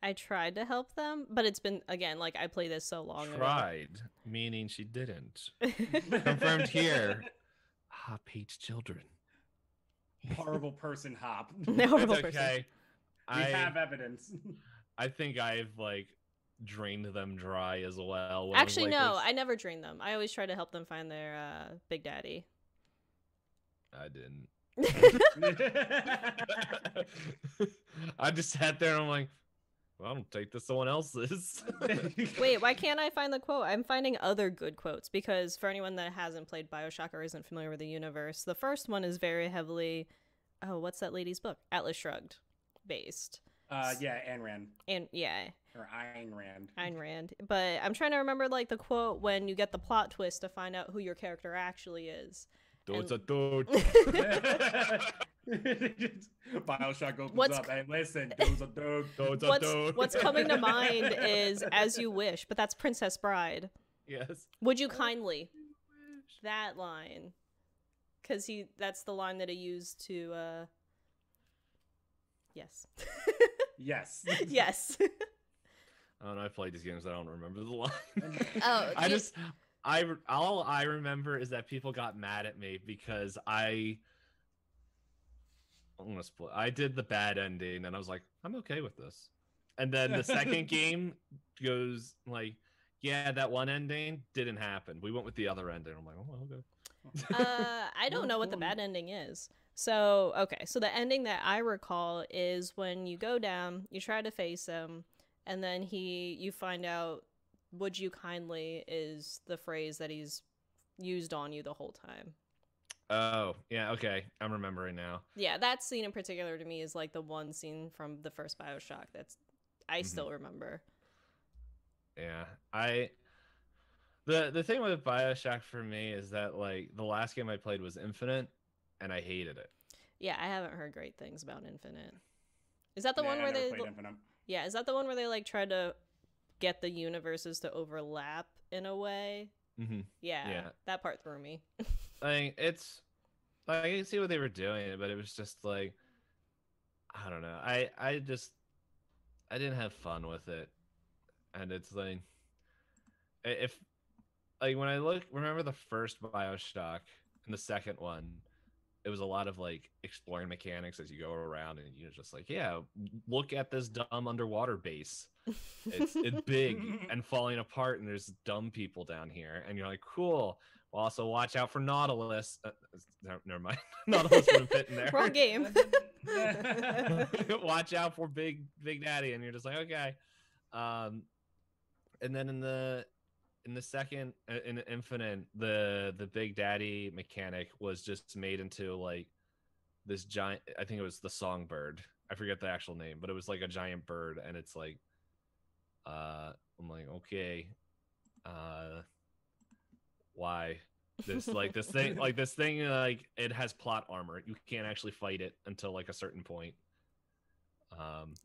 I tried to help them, but it's been, again, like, I played this so long ago. Tried, meaning she didn't. Confirmed here. Hop hates children. Horrible person, Hop. Horrible It's person. okay. We have evidence. I think I've like drained them dry as well. Actually, no, I never drained them. I always try to help them find their Big Daddy. I didn't. I just sat there and I'm like, well, I'll take this someone else's. Wait, why can't I find the quote? I'm finding other good quotes, because for anyone that hasn't played BioShock or isn't familiar with the universe, the first one is very heavily, oh, what's that lady's book? Atlas Shrugged based. Yeah, Ayn Rand. And yeah, Or Ayn Rand. Ayn Rand. But I'm trying to remember like the quote when you get the plot twist to find out who your character actually is. Dude's a dude. BioShock opens up. Hey, listen, dude's a dude. Dude's a dude. What's coming to mind is As You Wish, but that's Princess Bride. Yes. Would you kindly? That line. Because that's the line that he used to, yes. Yes. Yes. I don't know. I played these games. I don't remember the line. Oh, all I remember is that people got mad at me because I did the bad ending, and I was like, I'm okay with this. And then the second game goes like, yeah, that one ending didn't happen. We went with the other ending. I'm like, oh, okay. I don't know what the bad ending is. So, okay. So the ending that I recall is when you go down, you try to face him, and then you find out, would you kindly is the phrase that he's used on you the whole time. Oh, yeah, okay. I'm remembering now. Yeah, that scene in particular to me is like the one scene from the first BioShock I still remember. Yeah. The thing with BioShock for me is that like the last game I played was Infinite, and I hated it. Yeah, I haven't heard great things about Infinite. Is that the one where they Yeah, is that the one where they like try to get the universes to overlap in a way? Mm-hmm. Yeah, that part threw me. Like it's like I can see what they were doing, but it was just like I don't know. I didn't have fun with it, and it's like if like when I remember the first BioShock and the second one, it was a lot of like exploring mechanics as you go around, and you're just like, yeah, look at this dumb underwater base. It's big and falling apart, and there's dumb people down here, and you're like, cool. Well, also watch out for Nautilus. Never mind, Nautilus wouldn't fit in there. Wrong game. Watch out for Big Daddy, and you're just like, okay. And then in the second in Infinite, the Big Daddy mechanic was just made into like this giant. I think it was the songbird. I forget the actual name, but it was like a giant bird, and it's like, I'm like, okay, why this thing it has plot armor. You can't actually fight it until like a certain point.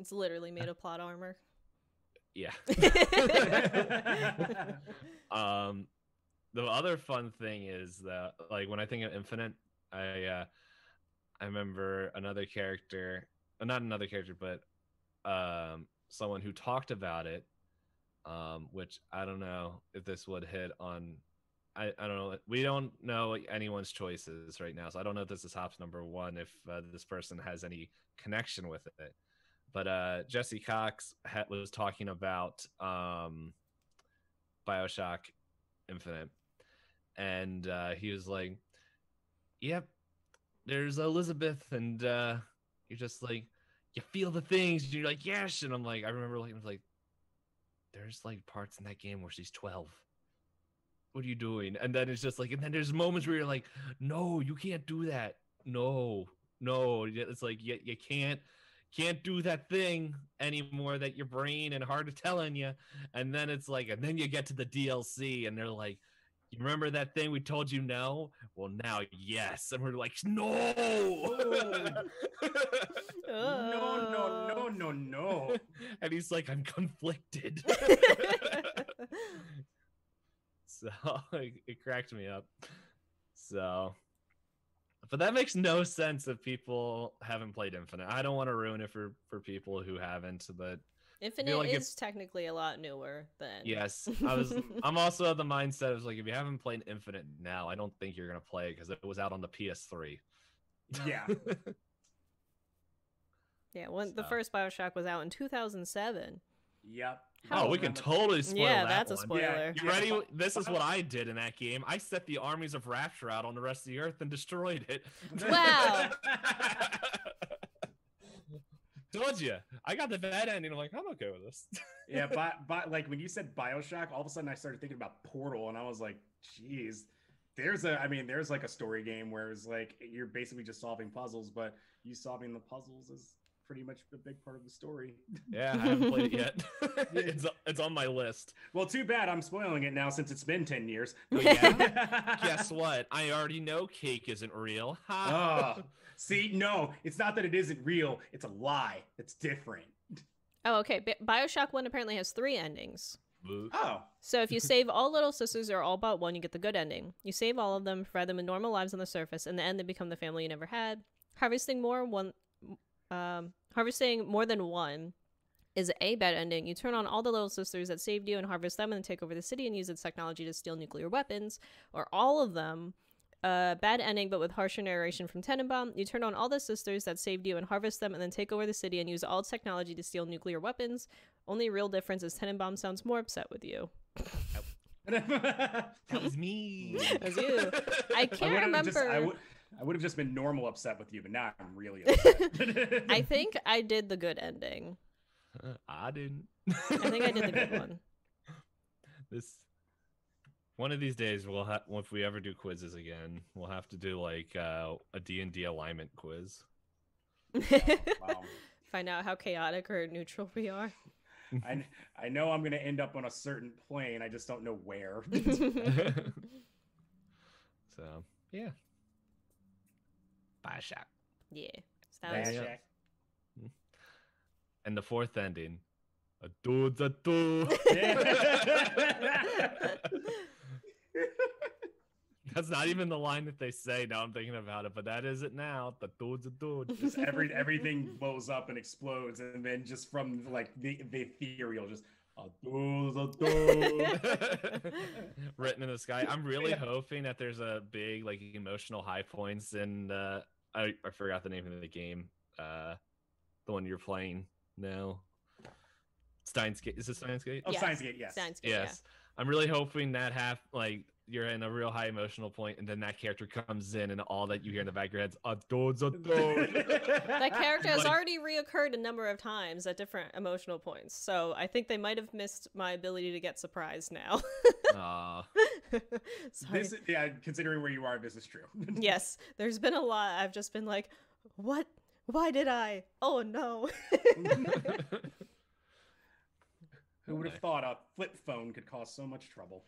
It's literally made of plot armor. Yeah. The other fun thing is that like when I think of Infinite, I remember another character, not another character, but someone who talked about it, which I don't know if this would hit on. I don't know. We don't know anyone's choices right now, so I don't know if this is Hop's number one, if this person has any connection with it. But Jesse Cox was talking about BioShock Infinite, and he was like, yep, there's Elizabeth, and you're just like, you feel the things, and you're like, yes, and I'm like, I remember looking, like, there's like parts in that game where she's 12. What are you doing? And then it's just like, and then there's moments where you're like, no, you can't do that. No, no. It's like you can't do that thing anymore that your brain and heart are telling you. And then it's like, and then you get to the DLC and they're like, you remember that thing we told you no? Well, now yes. And we're like, no. No. And he's like, I'm conflicted. So it cracked me up. So, but that makes no sense if people haven't played Infinite. I don't want to ruin it for people who haven't, but Infinite like is technically a lot newer than. Yes, I'm also of the mindset of like, if you haven't played Infinite now, I don't think you're gonna play it because it was out on the PS3. Yeah. Yeah, the first BioShock was out in 2007. Yep. Oh, we can totally spoil that. Yeah, that's one. A spoiler. You ready? This is what I did in that game. I set the armies of Rapture out on the rest of the Earth and destroyed it. Wow. Told you. I got the bad ending. I'm like, I'm okay with this. Yeah, but like when you said BioShock, all of a sudden I started thinking about Portal, and I was like, geez, there's like a story game where it's like you're basically just solving puzzles, but you solving the puzzles is pretty much a big part of the story. Yeah, I haven't played it yet. It's on my list. Well, too bad I'm spoiling it now since it's been 10 years. But yeah, guess what? I already know cake isn't real. Oh, see, no, it's not that it isn't real. It's a lie. It's different. Oh, okay. BioShock 1 apparently has 3 endings. Oh. So if you save all little sisters or all but one, you get the good ending. You save all of them, provide them with normal lives on the surface. In the end, they become the family you never had. Harvesting more than one is a bad ending. You turn on all the little sisters that saved you and harvest them and then take over the city and use its technology to steal nuclear weapons. Or all of them, bad ending but with harsher narration from Tenenbaum. You turn on all the sisters that saved you and harvest them and then take over the city and use all its technology to steal nuclear weapons. Only real difference is Tenenbaum sounds more upset with you. That was me. That was you. I can't remember. I would have just been normal upset with you, but now I'm really upset. I think I did the good ending. I didn't. I think I did the good one. One of these days, if we ever do quizzes again, we'll have to do like a D&D alignment quiz. Wow. Find out how chaotic or neutral we are. I know I'm going to end up on a certain plane. I just don't know where. So, yeah. BioShock. Yeah. So that was and the fourth ending. A dude's a dude. That's not even the line that they say. Now I'm thinking about it, but that is it now. The dude's a dude. Just everything blows up and explodes, and then just from like the ethereal, just a dude's a dude. Written in the sky. I'm really hoping that there's a big like emotional high points in I forgot the name of the game. The one you're playing now. Steins Gate. Is it Steins Gate? Oh, yes. Steins Gate, yes. Steins Gate, yes. Yeah. I'm really hoping that you're in a real high emotional point, and then that character comes in, and all that you hear in the back of your head's a dude. That character has already reoccurred a number of times at different emotional points, so I think they might have missed my ability to get surprised now. Sorry. Considering where you are, this is true. Yes, there's been a lot. I've just been like, what? Why did I? Oh no. Who would have thought a flip phone could cause so much trouble?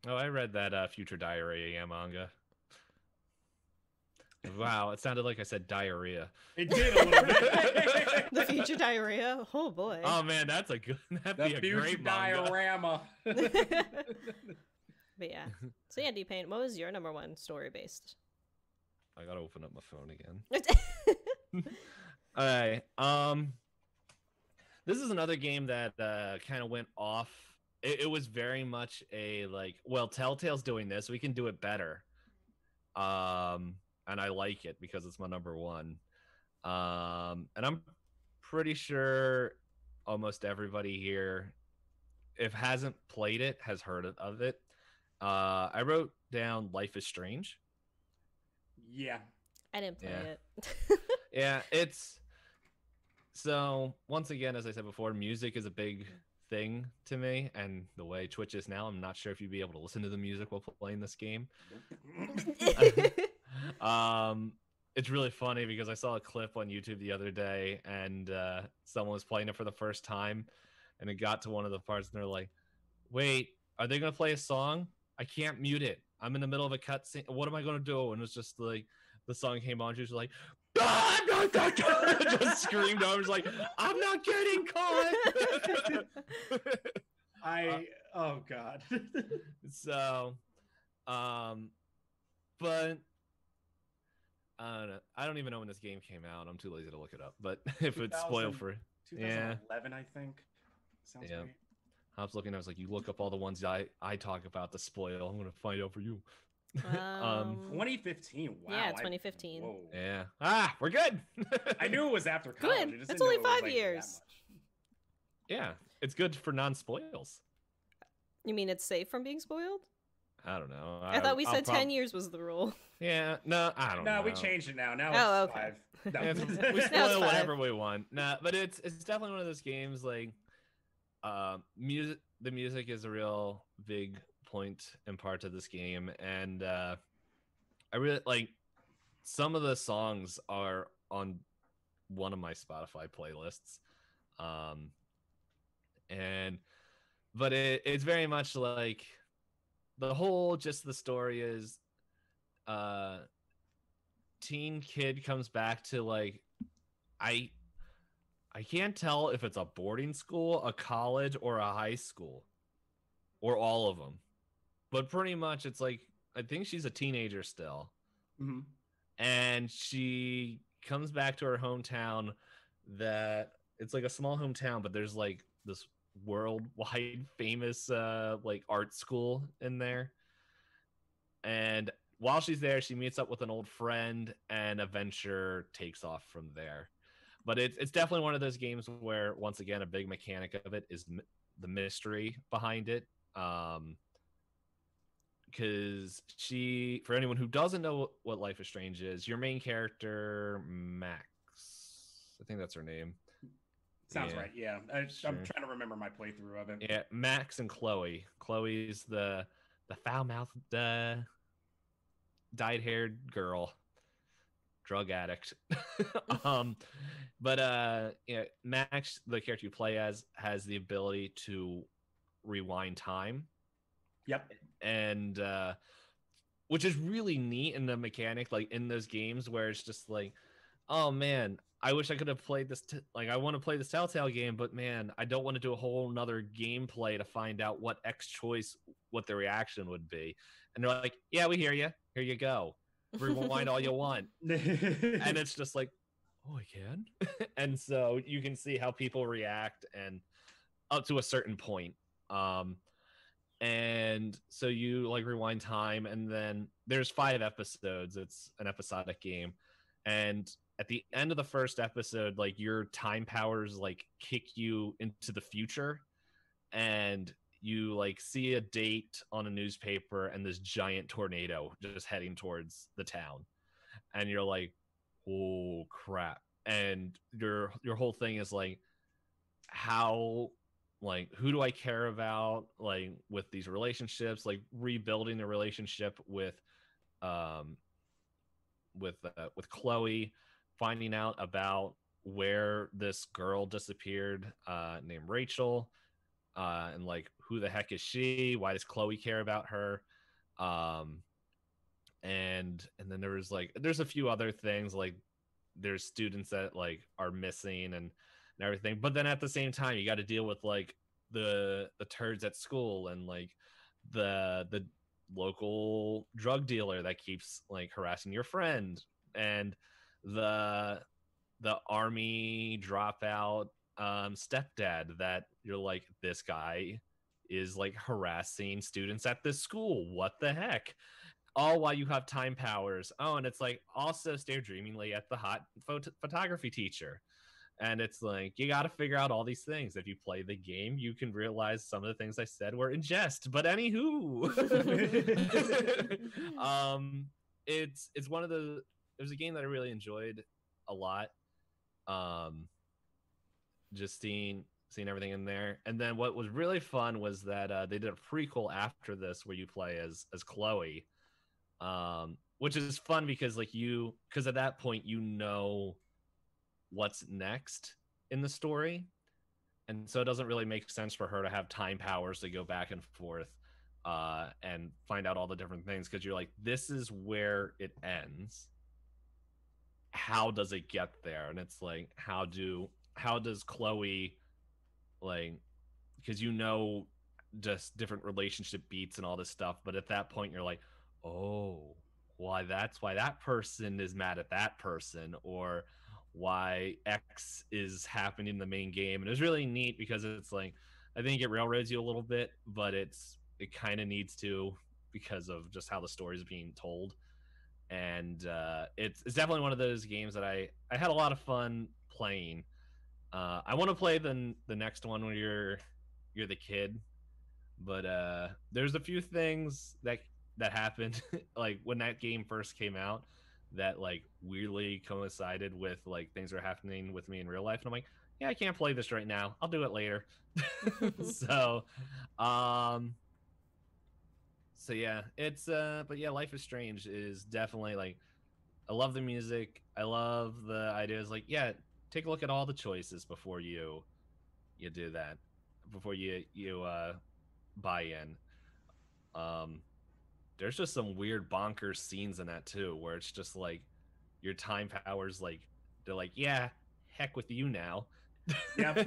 Oh, I read that Future Diarrhea manga. Wow, it sounded like I said diarrhea. It did a little bit. The Future Diarrhea? Oh boy. Oh man, that'd be a great diorama. But yeah. So yeah, DPayne, what was your number one story based? I gotta open up my phone again. All right. This is another game that kind of went off. It was very much a Telltale's doing this, we can do it better. And I like it because it's my number one. And I'm pretty sure almost everybody here, if hasn't played it, has heard of it. I wrote down Life is Strange. Yeah. I didn't play it. Yeah, it's... So, once again, as I said before, music is a big thing to me, and the way Twitch is now, I'm not sure if you'd be able it's really funny because I saw a clip on YouTube the other day, and someone was playing it for the first time, and it got to one of the parts, and they're like, "Wait, are they gonna play a song? I can't mute it. I'm in the middle of a cutscene. What am I gonna do?" And it was just like the song came on. She was like, "Ah, I'm not just screamed. I was like, "I'm not getting caught." Oh god. So, but I don't know. I don't even know when this game came out. I'm too lazy to look it up. But if it's spoiled for 2011, I think. Sounds right. I was looking. I was like, you look up all the ones I talk about the spoil. I'm gonna find out for you. 2015. Wow. Yeah, 2015. Whoa. Yeah. We're good. I knew it was after college. Good. That's only 5 years. Yeah, it's good for non-spoils. You mean it's safe from being spoiled? I don't know. I thought we said 10 years was the rule. Yeah, no, I don't know. No, we changed it now. Now it's 5. No. Yeah, we spoil whatever we want. Nah, but it's definitely one of those games like music. The music is a real big point and part of this game, and I really like some of the songs are on one of my Spotify playlists. But it's very much like the whole just the story is teen kid comes back to like I can't tell if it's a boarding school, a college, or a high school, or all of them, but pretty much it's like I think she's a teenager still. Mm-hmm. And she comes back to her hometown that it's like a small hometown, but there's like this worldwide famous like art school in there. And while she's there, she meets up with an old friend, and adventure takes off from there. But it's definitely one of those games where, once again, a big mechanic of it is the mystery behind it. Because she, for anyone who doesn't know what Life is Strange is, your main character, Max, I think that's her name. Sounds right. Yeah, I'm trying to remember my playthrough of it. Yeah, Max and Chloe. Chloe's the foul-mouthed, dyed-haired girl, drug addict. But Max, the character you play as, has the ability to rewind time. Yep. And which is really neat in the mechanic, like in those games where it's just like, oh man, I wish I could have played this. I want to play this Telltale game, but man, I don't want to do a whole nother gameplay to find out what X choice, what the reaction would be. And they're like, yeah, we hear you. Here you go. Rewind all you want. And it's just like, oh, I can. And so you can see how people react, and up to a certain point. And so you like rewind time, and then there's 5 episodes. It's an episodic game, and at the end of the first episode, like your time powers like kick you into the future, and you like see a date on a newspaper and this giant tornado just heading towards the town, and you're like, oh crap. And your whole thing is like, how, like, who do I care about, like, with these relationships, like rebuilding the relationship with Chloe, finding out about where this girl disappeared named Rachel, and like, who the heck is she? Why does Chloe care about her? And then there's a few other things, like there's students that like are missing and everything. But then at the same time, you got to deal with like the turds at school, and like the local drug dealer that keeps like harassing your friend, and the army dropout stepdad that you're like, this guy is like harassing students at this school. What the heck? All while you have time powers. Oh, and it's like, also stare dreamingly at the hot photography teacher. And it's like, you got to figure out all these things. If you play the game, you can realize some of the things I said were in jest. But anywho, it's one of the. It was a game that I really enjoyed a lot. Just seeing everything in there. And then what was really fun was that they did a prequel after this where you play as Chloe. which is fun because like because at that point you know what's next in the story, and so it doesn't really make sense for her to have time powers to go back and forth and find out all the different things, because you're like, this is where it ends. How does it get there? And it's like, how does Chloe, like, because you know just different relationship beats and all this stuff, but at that point you're like, oh, that's why that person is mad at that person, or why X is happening in the main game. And it's really neat because it's like, I think it railroads you a little bit, but it kind of needs to, because of just how the story is being told. And it's definitely one of those games that I had a lot of fun playing. I want to play the next one where you're the kid, but there's a few things that happened like when that game first came out that like weirdly coincided with like things that are happening with me in real life, and I'm like, yeah, I can't play this right now, I'll do it later. So yeah, it's but yeah, Life is Strange is definitely like, I love the music, I love the ideas, like, yeah, take a look at all the choices before you do that, before you buy in. There's just some weird bonkers scenes in that too, where it's just like your time powers, like, they're like, yeah, heck with you now. Yeah.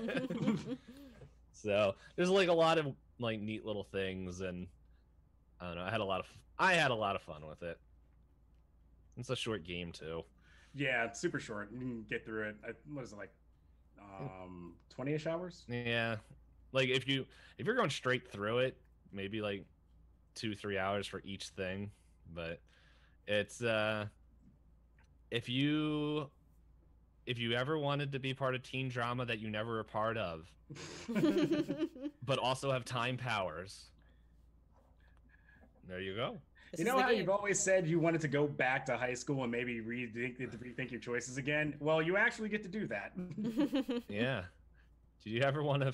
So there's like a lot of like neat little things, and I don't know, I had a lot of fun with it. It's a short game too. Yeah, it's super short. You can get through it. What is it, like 20-ish hours? Yeah, like if you're going straight through it, maybe like 2-3 hours for each thing. But it's if you ever wanted to be part of teen drama that you never were a part of, but also have time powers, there you go. You know how you've always said you wanted to go back to high school and maybe rethink your choices again? Well, you actually get to do that. Yeah. Did you ever want to?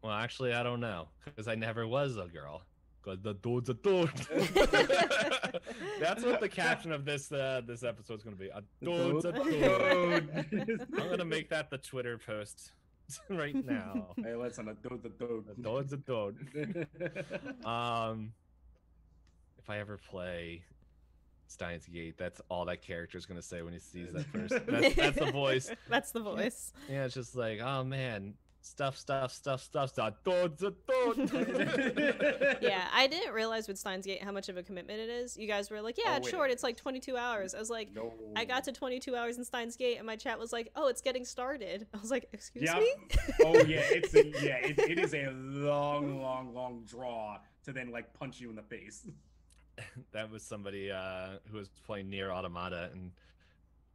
Well, actually, I don't know, because I never was a girl. Because the dude's a dude. That's what the caption of this episode is going to be. A dude's a dude. I'm going to make that the Twitter post right now. Hey, listen, a dude's a dude. A dude's a dude. If I ever play Steins Gate, that's all that character is going to say when he sees that first. That's the voice. That's the voice. Yeah, it's just like, oh man, stuff. Yeah, I didn't realize with Steins Gate how much of a commitment it is. You guys were like, yeah, it's short. It's like 22 hours. I was like, no. I got to 22 hours in Steins Gate, and my chat was like, oh, it's getting started. I was like, excuse me? Oh yeah, it is a long draw to then like punch you in the face. That was somebody who was playing Nier Automata, and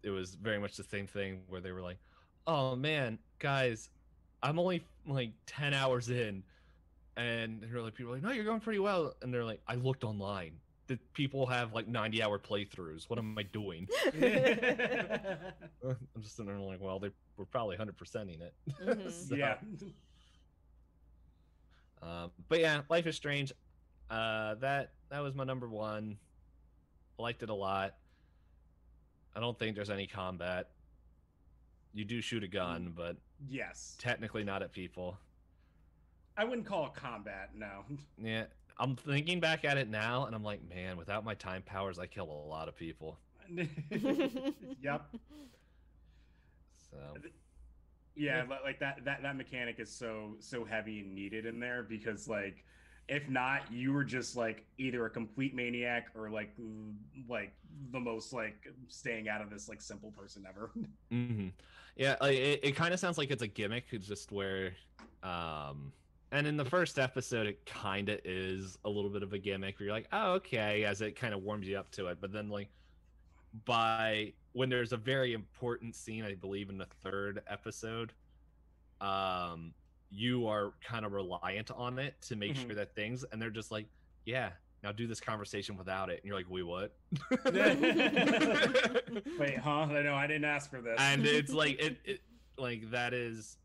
it was very much the same thing where they were like, oh man, guys, I'm only like 10 hours in, and they're like, people are like, no, you're going pretty well, and they're like, I looked online, the people have like 90-hour playthroughs, what am I doing? I'm just sitting there like, well, they were probably 100%ing it. Mm-hmm. So, yeah. But yeah, Life is Strange, that was my number one. I liked it a lot. I don't think there's any combat. You do shoot a gun, but yes, technically not at people. I wouldn't call it combat, no. Yeah, I'm thinking back at it now, and I'm like, man, without my time powers, I kill a lot of people. Yep. So. Yeah, like that mechanic is so heavy and needed in there, because like, if not, you were just like either a complete maniac or like the most like staying out of this like simple person ever. Mm-hmm. Yeah, like, it kind of sounds like it's a gimmick. It's just where, and in the first episode, it kind of is a little bit of a gimmick where you're like, oh, okay, as it kind of warms you up to it. But then like when there's a very important scene, I believe in the third episode, you are kind of reliant on it to make sure that things, and they're just like, yeah, now do this conversation without it. And you're like, wait, what? Wait, huh? No, I didn't ask for this. And it's like, it like that is,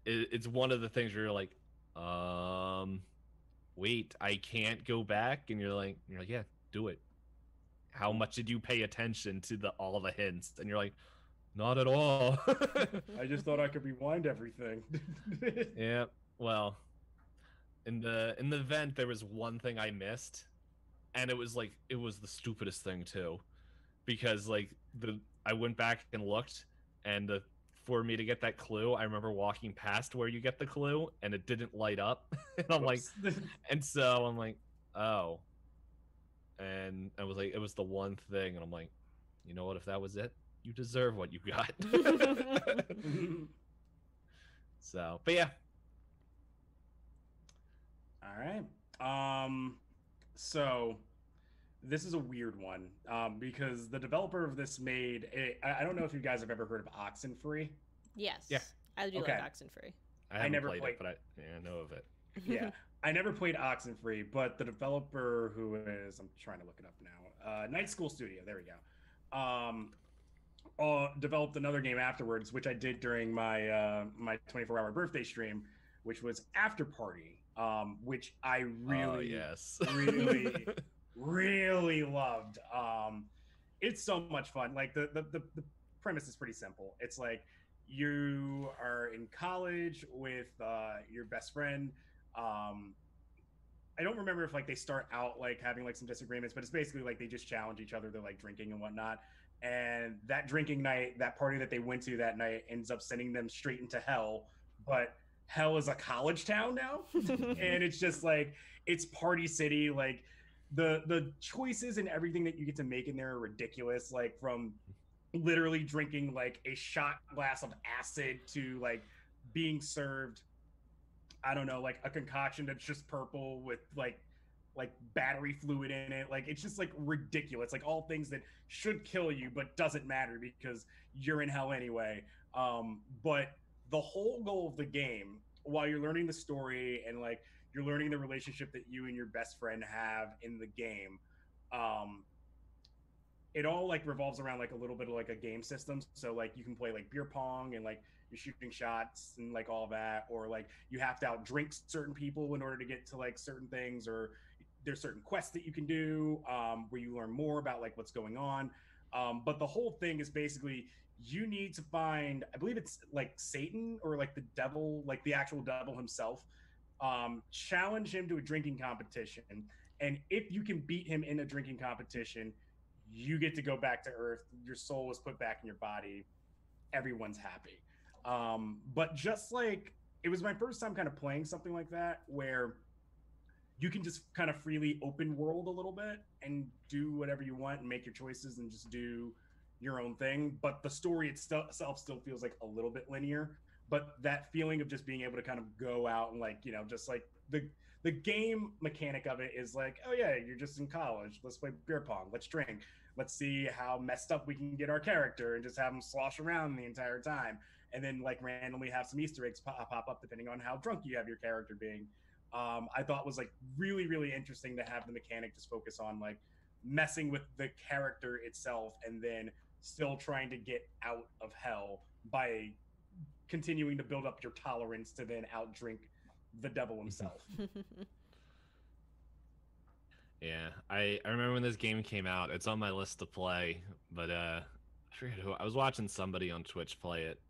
it's one of the things where you're like, wait, I can't go back, and you're like, yeah, do it. How much did you pay attention to all the hints? And you're like, not at all. I just thought I could rewind everything. Yeah, well, in the event there was one thing I missed, and it was the stupidest thing too, because like I went back and looked, and for me to get that clue, I remember walking past where you get the clue, and it didn't light up, and I'm like, and so I'm like, oh, and I was like, it was the one thing, and I'm like, you know what? If that was it, you deserve what you got. So, but yeah. All right. So this is a weird one because the developer of this made I don't know if you guys have ever heard of Oxenfree. Yes. Yeah. I do Okay. like Oxenfree. I haven't never played played- it, but I know of it. Yeah. I never played Oxenfree, but the developer who is, I'm trying to look it up now, Night School Studio, there we go, developed another game afterwards, which I did during my my 24-hour birthday stream, which was After Party, which I really, yes. really, really loved. It's so much fun. Like the premise is pretty simple. It's like you are in college with your best friend. I don't remember if like they start out like having like some disagreements, but it's basically like they just challenge each other. They're like drinking and whatnot. And that drinking night, that party that they went to that night ends up sending them straight into hell. But hell is a college town now. And it's just like, it's party city. Like the choices and everything that you get to make in there are ridiculous. Like from literally drinking like a shot glass of acid to like being served, I don't know, like a concoction that's just purple with like battery fluid in it. Like it's just like ridiculous. Like all things that should kill you but doesn't matter because you're in hell anyway. But the whole goal of the game, while you're learning the story and like you're learning the relationship that you and your best friend have in the game, it all like revolves around like a little bit of like a game system. So like you can play like beer pong and like you're shooting shots and like all that, or like you have to outdrink certain people in order to get to like certain things, or there's certain quests that you can do where you learn more about like what's going on. But the whole thing is basically you need to find, I believe it's like Satan or like the devil, like the actual devil himself, challenge him to a drinking competition. And if you can beat him in a drinking competition, you get to go back to Earth. Your soul is put back in your body. Everyone's happy. But just like, it was my first time kind of playing something like that where you can just kind of freely open world a little bit and do whatever you want and make your choices and just do your own thing. But the story itself still feels like a little bit linear. But that feeling of just being able to kind of go out and like, you know, just like the game mechanic of it is like, oh yeah, you're just in college. Let's play beer pong. Let's drink. Let's see how messed up we can get our character and just have them slosh around the entire time. And then like randomly have some Easter eggs pop up depending on how drunk you have your character being. I thought was like really, really interesting to have the mechanic just focus on like messing with the character itself and then still trying to get out of hell by continuing to build up your tolerance to then outdrink the devil himself. Yeah, I remember when this game came out. It's on my list to play, but I forget who. I was watching somebody on Twitch play it.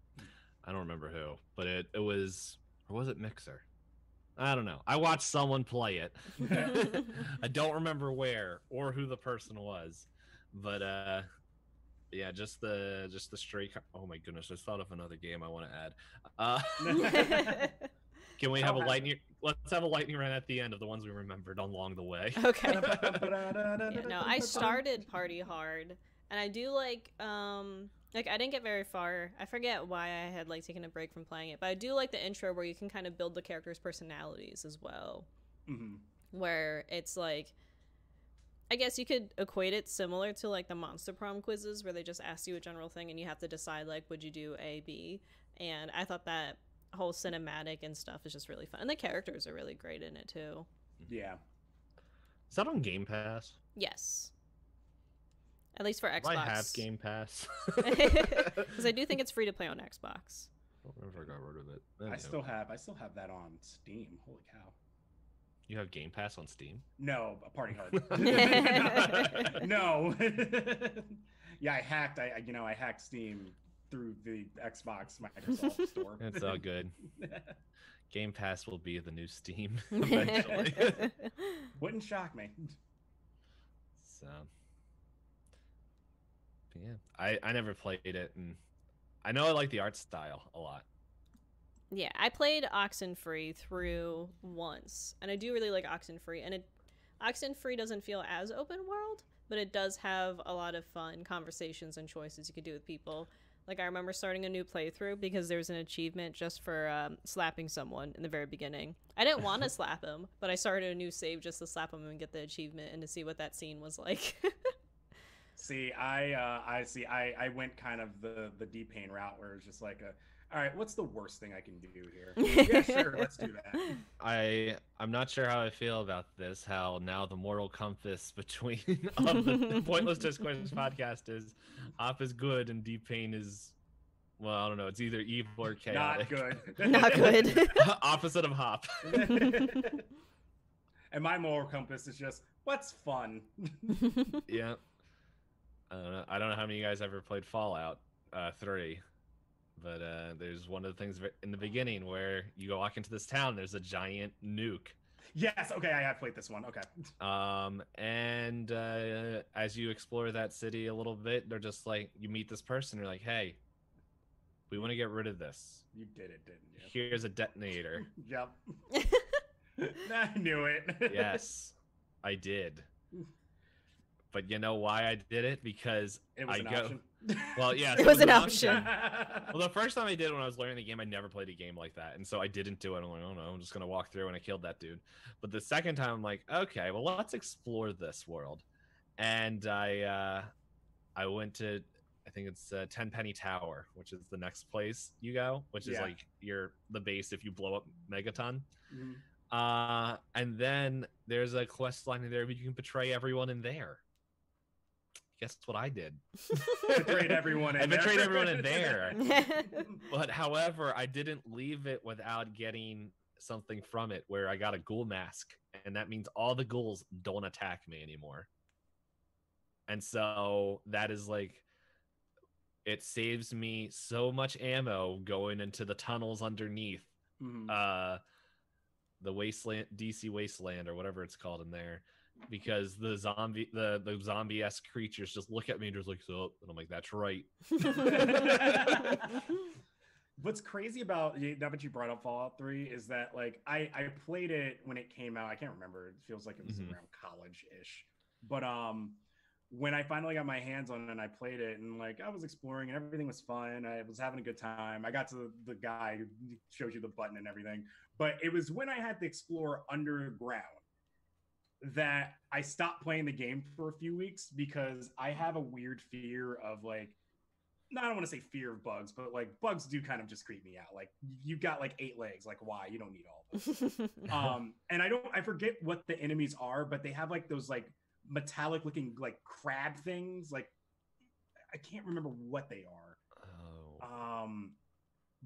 I don't remember who, but it was, or was it Mixer? I don't know. I watched someone play it. I don't remember where or who the person was, but yeah, just the straight. Oh my goodness! I thought of another game I want to add. Can we have a lightning? Let's have a lightning round at the end of the ones we remembered along the way. Okay. Yeah, no, I started Party Hard, and I do like I didn't get very far. I forget why I had like taken a break from playing it, but I do like the intro where you can kind of build the characters' personalities as well. Mm-hmm. Where it's like, I guess you could equate it similar to like the Monster Prom quizzes where they just ask you a general thing and you have to decide like, would you do A, B? And I thought that whole cinematic and stuff is just really fun, and the characters are really great in it too. Yeah. Is that on Game Pass? Yes. At least for Xbox. I have Game Pass. Because I do think it's free to play on Xbox. I don't remember if I got rid of it. I still have that on Steam. Holy cow. You have Game Pass on Steam? No, a Party Hard. No. Yeah, I hacked. I hacked Steam through the Xbox Microsoft store. It's all good. Game Pass will be the new Steam eventually. Wouldn't shock me. So, but yeah, I never played it, and I know I like the art style a lot. Yeah, I played Oxenfree through once, and I do really like Oxenfree, and Oxenfree doesn't feel as open world, but it does have a lot of fun conversations and choices you could do with people. Like, I remember starting a new playthrough because there's an achievement just for slapping someone in the very beginning. I didn't want to slap him, but I started a new save just to slap him and get the achievement and to see what that scene was like. See, I went kind of the DPayne route where it's just like all right, what's the worst thing I can do here? Yeah, sure, let's do that. I'm not sure how I feel about this. How now the moral compass between of the Pointless Discourse podcast is Hop is good and DPayne is, well, I don't know. It's either evil or chaotic. Not good. Not good. Opposite of Hop. And my moral compass is just what's fun. Yeah. I don't know how many of you guys ever played Fallout 3. But there's one of the things in the beginning where you go walk into this town. There's a giant nuke. Yes. Okay. I have played this one. Okay. And as you explore that city a little bit, they're just like, you meet this person. You're like, hey, we want to get rid of this. You did it, didn't you? Here's a detonator. Yep. I knew it. Yes, I did. But you know why I did it? Because it was an option. Well, yeah, it was an option. Well, the first time I did it when I was learning the game, I never played a game like that, and so I didn't do it. I'm like, oh no, I'm just gonna walk through, and I killed that dude. But the second time, I'm like, okay, well, let's explore this world, and I went to, I think it's Tenpenny Tower, which is the next place you go, which is like the base if you blow up Megaton. Mm-hmm. And then there's a quest line in there, but you can betray everyone in there. Guess what I did? Betrayed everyone in there. I betrayed everyone in there. But however, I didn't leave it without getting something from it where I got a ghoul mask. And that means all the ghouls don't attack me anymore. And so that is like, it saves me so much ammo going into the tunnels underneath the wasteland, DC wasteland, or whatever it's called in there. Because the zombie-esque creatures just look at me and just like, so, and I'm like, that's right. What's crazy about, now that you brought up Fallout 3, is that like I played it when it came out. I can't remember. It feels like it was around college-ish. But when I finally got my hands on it and I played it, and like I was exploring and everything was fun. I was having a good time. I got to the guy who shows you the button and everything. But it was when I had to explore underground that I stopped playing the game for a few weeks, because I have a weird fear of like, I don't want to say fear of bugs, but like bugs do kind of just creep me out. Like, you've got like 8 legs, like why? You don't need all of them. And I forget what the enemies are, but they have like those like metallic looking like crab things. Like, I can't remember what they are. Oh.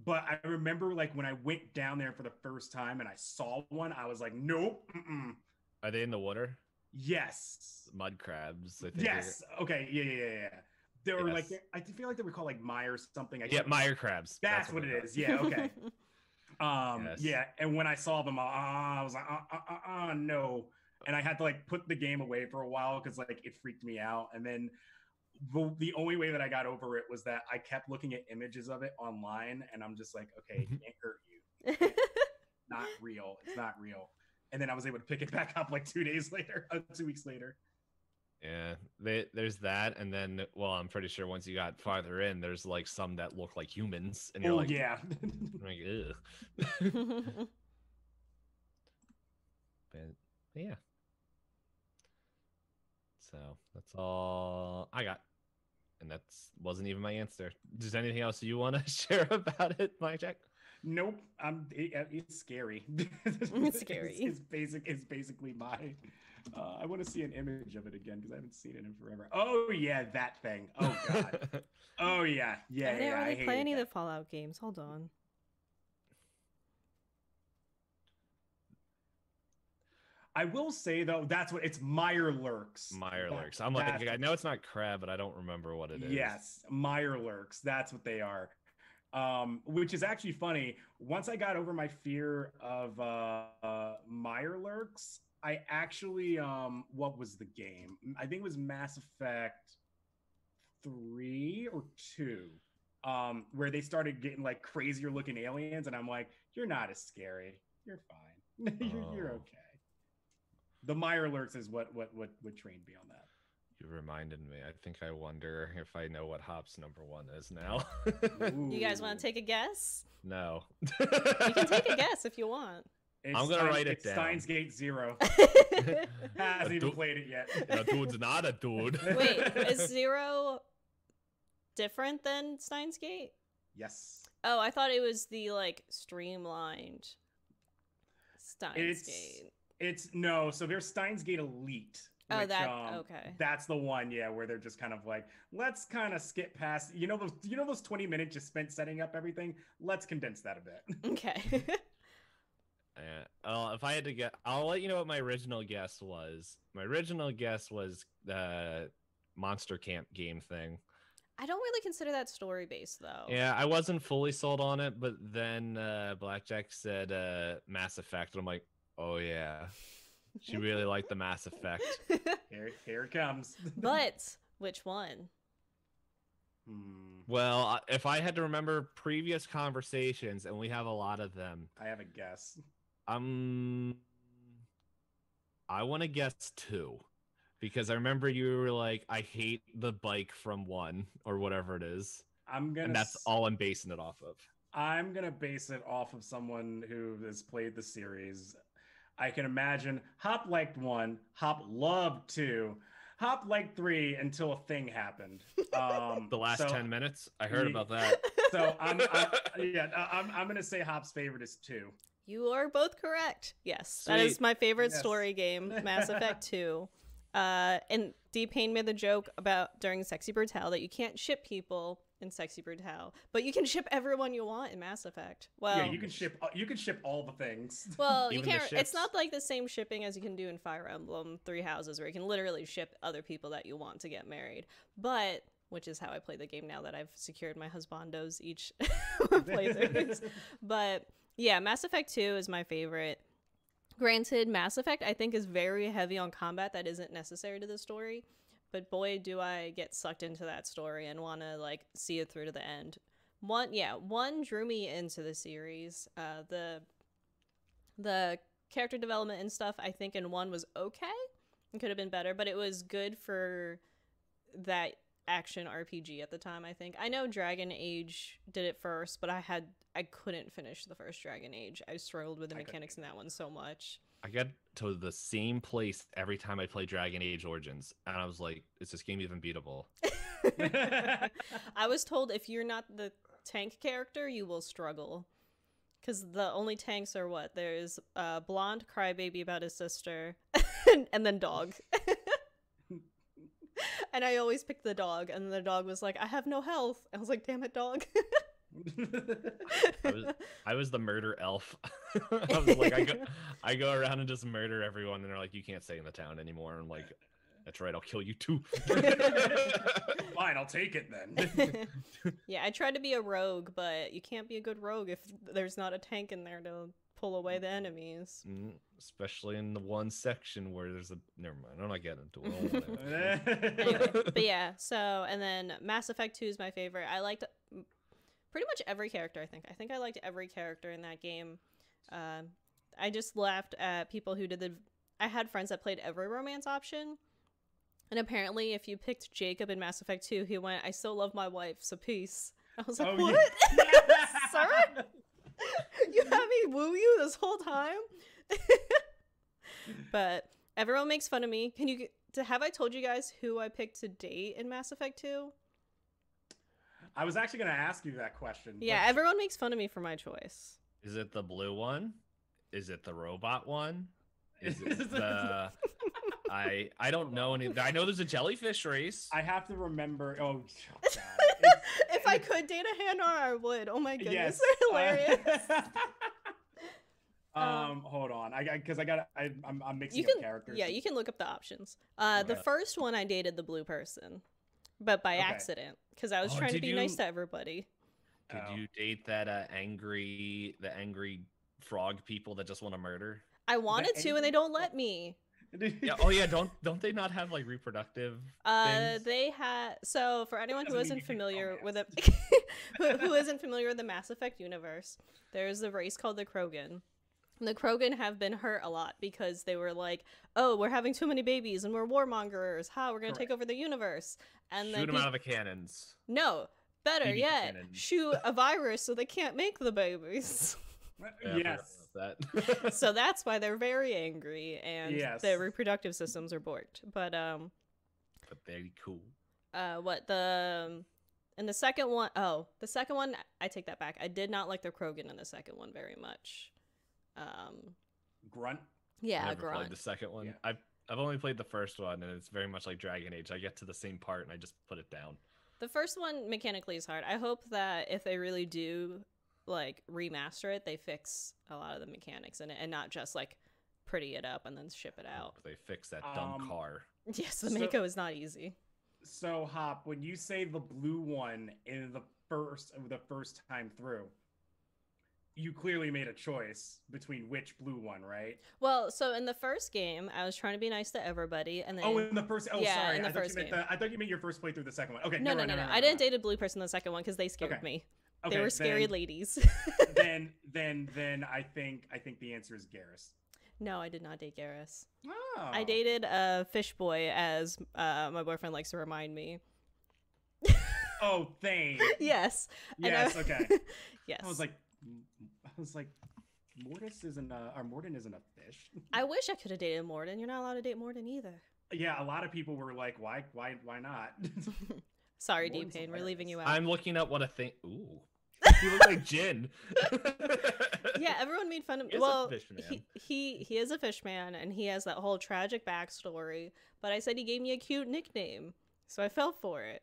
But I remember like when I went down there for the first time and I saw one, I was like, nope. Are they in the water? Yes. Mud crabs, I think. Yes. Okay. Yeah. They were like, I feel like they were called like mire or something. Mire crabs. That's what it is. Yeah. Okay. Yes. Yeah. And when I saw them, I was like, no. And I had to like put the game away for a while because like it freaked me out. And then the only way that I got over it was that I kept looking at images of it online, and I'm just like, okay, it can't hurt you. Not real. It's not real. And then I was able to pick it back up like 2 weeks later. Yeah, there's that, and then, well, I'm pretty sure once you got farther in, there's like some that look like humans, and you're like, yeah, like, ugh. But yeah, so that's all I got, and wasn't even my answer. Is there anything else you want to share about it, Blackjack? Nope. It's scary. It's scary. It's basically my. I want to see an image of it again because I haven't seen it in forever. Oh yeah, that thing. Oh god. Oh yeah. I didn't really play any of the Fallout games. Hold on. I will say though, that's what it's Mirelurks. Mirelurks. I'm like, I know it's not crab, but I don't remember what it is. Yes, Mirelurks. That's what they are. Which is actually funny. Once I got over my fear of Mirelurks, I actually what was the game? I think it was Mass Effect 3 or 2. Where they started getting like crazier looking aliens, and I'm like, you're not as scary. You're fine. You're okay. The Mirelurks is what trained me on that. You reminded me. I think I wonder if I know what Hop's number 1 is now. You guys want to take a guess? No. You can take a guess if you want. I'm gonna write it down. Steins Gate 0. Hasn't even played it yet. No, dude's not a dude. Wait, is 0 different than Steins Gate? Yes. Oh, I thought it was the like streamlined Steins Gate. It's no, so there's Steins Gate Elite. Oh, which, okay. That's the one, yeah, where they're just kind of like, let's kind of skip past, those 20 minutes you spent setting up everything. Let's condense that a bit. Okay. If I had to get, I'll let you know what my original guess was. My original guess was the Monster Camp game thing. I don't really consider that story based though. Yeah, I wasn't fully sold on it, but then Blackjack said Mass Effect, and I'm like, oh yeah, she really liked the Mass Effect. Here it comes. But which one? Well, if I had to remember previous conversations, and we have a lot of them, I have a guess. I want to guess 2. Because I remember you were like, I hate the bike from 1 or whatever it is. And that's all I'm basing it off of. I'm going to base it off of someone who has played the series. I can imagine Hop liked 1, Hop loved 2, Hop liked 3 until a thing happened. The last 10 minutes? I heard about that. So I'm going to say Hop's favorite is 2. You are both correct. Yes, Sweet. That is my favorite story game, Mass Effect 2. And DPayne made the joke about during Sexy Brutale that you can't ship people in Sexy Brutale, but you can ship everyone you want in Mass Effect. Well, yeah, you can ship all the things. Well, you can't. It's not like the same shipping as you can do in Fire Emblem 3 Houses, where you can literally ship other people that you want to get married. But which is how I play the game now that I've secured my husbandos each playthroughs. But yeah, Mass Effect 2 is my favorite. Granted, Mass Effect, I think, is very heavy on combat that isn't necessary to the story. But boy, do I get sucked into that story and want to, like, see it through to the end. One drew me into the series. The character development and stuff, I think, in 1 was okay. It could have been better, but it was good for that action RPG at the time, I think. I know Dragon Age did it first, but I couldn't finish the first Dragon Age. I struggled with the mechanics in that one so much. I get to the same place every time I play Dragon Age Origins, and I was like, is this game even beatable? I was told if you're not the tank character, you will struggle. Because the only tanks are what? There's blonde crybaby about his sister, and then dog. And I always picked the dog, and the dog was like, I have no health. I was like, damn it, dog. I was the murder elf. I was like, I go around and just murder everyone, and they're like, you can't stay in the town anymore. And I'm like, that's right, I'll kill you too. Fine, I'll take it then. Yeah, I tried to be a rogue, but you can't be a good rogue if there's not a tank in there to pull away the enemies. Especially in the one section where there's a... Never mind, I'm not getting into it. Anyway, but yeah, so, and then Mass Effect 2 is my favorite. I liked pretty much every character, I think. I think I liked every character in that game. I just laughed at people who did I had friends that played every romance option. And apparently, if you picked Jacob in Mass Effect 2, he went, I still love my wife, so peace. I was like, what? Yeah. Sir? You had me woo you this whole time? But everyone makes fun of me. Have I told you guys who I picked to date in Mass Effect 2? I was actually going to ask you that question. Yeah, everyone makes fun of me for my choice. Is it the blue one? Is it the robot one? Is it the... I don't know any... I know there's a jellyfish race. I have to remember... Oh, God. If I could date a Hanar, I would. Oh my goodness, yes. they're hilarious. Hold on. I'm mixing You can, up characters. yeah, you can look up the options. Okay. The first one I dated the blue person, but by accident because I was trying to be nice to everybody. Did you date that the angry frog people that just want to murder? I wanted to, and they don't let me. Yeah. Oh yeah. Don't they not have like reproductive things? They had. So for anyone who Doesn't isn't mean you familiar can with it, who isn't familiar with the Mass Effect universe, there's a race called the Krogan. And the Krogan have been hurt a lot because they were like, "Oh, we're having too many babies, and we're warmongers. How we're gonna take over the universe?" And shoot them out of the cannons. No, better BB yet, cannon. shoot a virus so they can't make the babies. Yeah, Yes. I forgot about that. So that's why they're very angry, and Yes. their reproductive systems are borked. But But very cool. what the and the second one, the second one, I take that back. I did not like the Krogan in the second one very much. Grunt. Yeah, I never Grunt. played the second one. Yeah. I've only played the first one, and it's very much like Dragon Age. I get to the same part, and I just put it down. The first one mechanically is hard. I hope that if they really do like remaster it, they fix a lot of the mechanics in it and not just like pretty it up and then ship it out. They fix that dumb car. Yes, the So- Mako is not easy. So Hop, when you say the blue one in the first time through, you clearly made a choice between which blue one, right? Well, so in the first game, I was trying to be nice to everybody, and then In the first. Oh, yeah, sorry. in the I thought first you meant game. I thought you meant your first playthrough the second one. Okay. No. I didn't date a blue person in the second one because they scared Okay. me. Okay, They were scary then- ladies. then I think the answer is Garrus. No, I did not date Garrus. Oh. I dated a fish boy, as my boyfriend likes to remind me. Oh, Thane. Yes. And Yes. Okay. Yes. I was like, Mortis isn't or Morden isn't a fish. I wish I could have dated Morden. You're not allowed to date Morden either. Yeah, a lot of people were like, why not? Sorry, Morden's DPayne, we're leaving you out. I'm looking up what a thing. Ooh, you look like Jin. Yeah, everyone made fun of He is a well, fish man. he is a fish man, and he has that whole tragic backstory. But I said he gave me a cute nickname, so I fell for it.